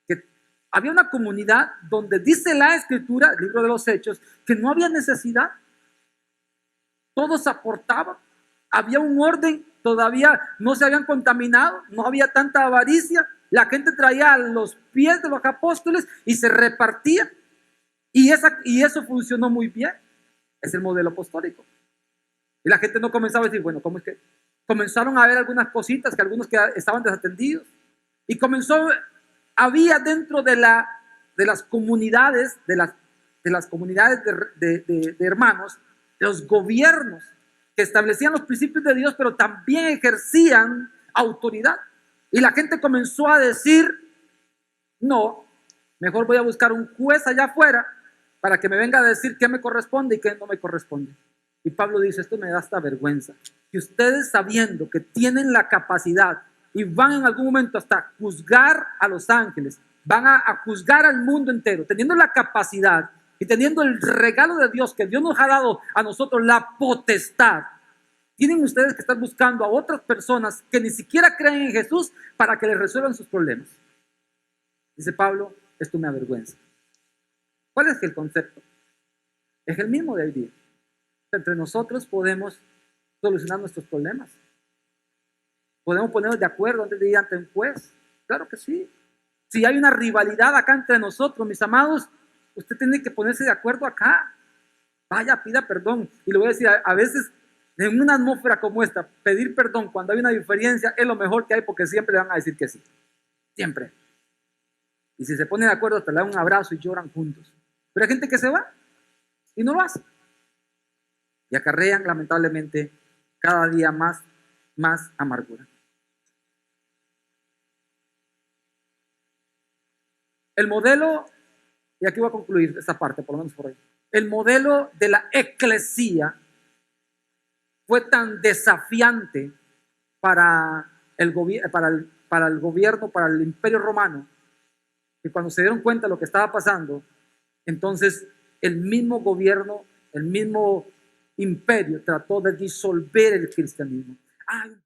S1: Que había una comunidad donde dice la escritura, el libro de los Hechos, que no había necesidad. Todos aportaban. Había un orden, todavía no se habían contaminado, no había tanta avaricia. La gente traía a los pies de los apóstoles y se repartía. Y eso funcionó muy bien. Es el modelo apostólico. Y la gente no comenzaba a decir, bueno, ¿cómo es que? Comenzaron a ver algunas cositas que algunos que estaban desatendidos. Y había dentro de las comunidades, de las comunidades de hermanos, los gobiernos que establecían los principios de Dios, pero también ejercían autoridad. Y la gente comenzó a decir, no, mejor voy a buscar un juez allá afuera para que me venga a decir qué me corresponde y qué no me corresponde. Y Pablo dice, esto me da hasta vergüenza, que ustedes sabiendo que tienen la capacidad y van en algún momento hasta juzgar a los ángeles, van a juzgar al mundo entero, teniendo la capacidad y teniendo el regalo de Dios, que Dios nos ha dado a nosotros la potestad, tienen ustedes que estar buscando a otras personas que ni siquiera creen en Jesús para que les resuelvan sus problemas. Dice Pablo, esto me avergüenza. ¿Cuál es el concepto? Es el mismo de hoy día. Entre nosotros podemos solucionar nuestros problemas. Podemos ponernos de acuerdo antes de ir ante un juez. Claro que sí. Si hay una rivalidad acá entre nosotros, mis amados, usted tiene que ponerse de acuerdo acá. Vaya, pida perdón. Y le voy a decir, a veces en una atmósfera como esta, pedir perdón cuando hay una diferencia es lo mejor que hay, porque siempre le van a decir que sí. Siempre. Y si se ponen de acuerdo, hasta le dan un abrazo y lloran juntos. Pero hay gente que se va y no lo hace. Y acarrean lamentablemente cada día más amargura. El modelo, y aquí voy a concluir esta parte, por lo menos por ahí. El modelo de la eclesía fue tan desafiante para el gobierno, para el imperio romano, que cuando se dieron cuenta de lo que estaba pasando, entonces el mismo gobierno, el mismo imperio trató de disolver el cristianismo. Hay un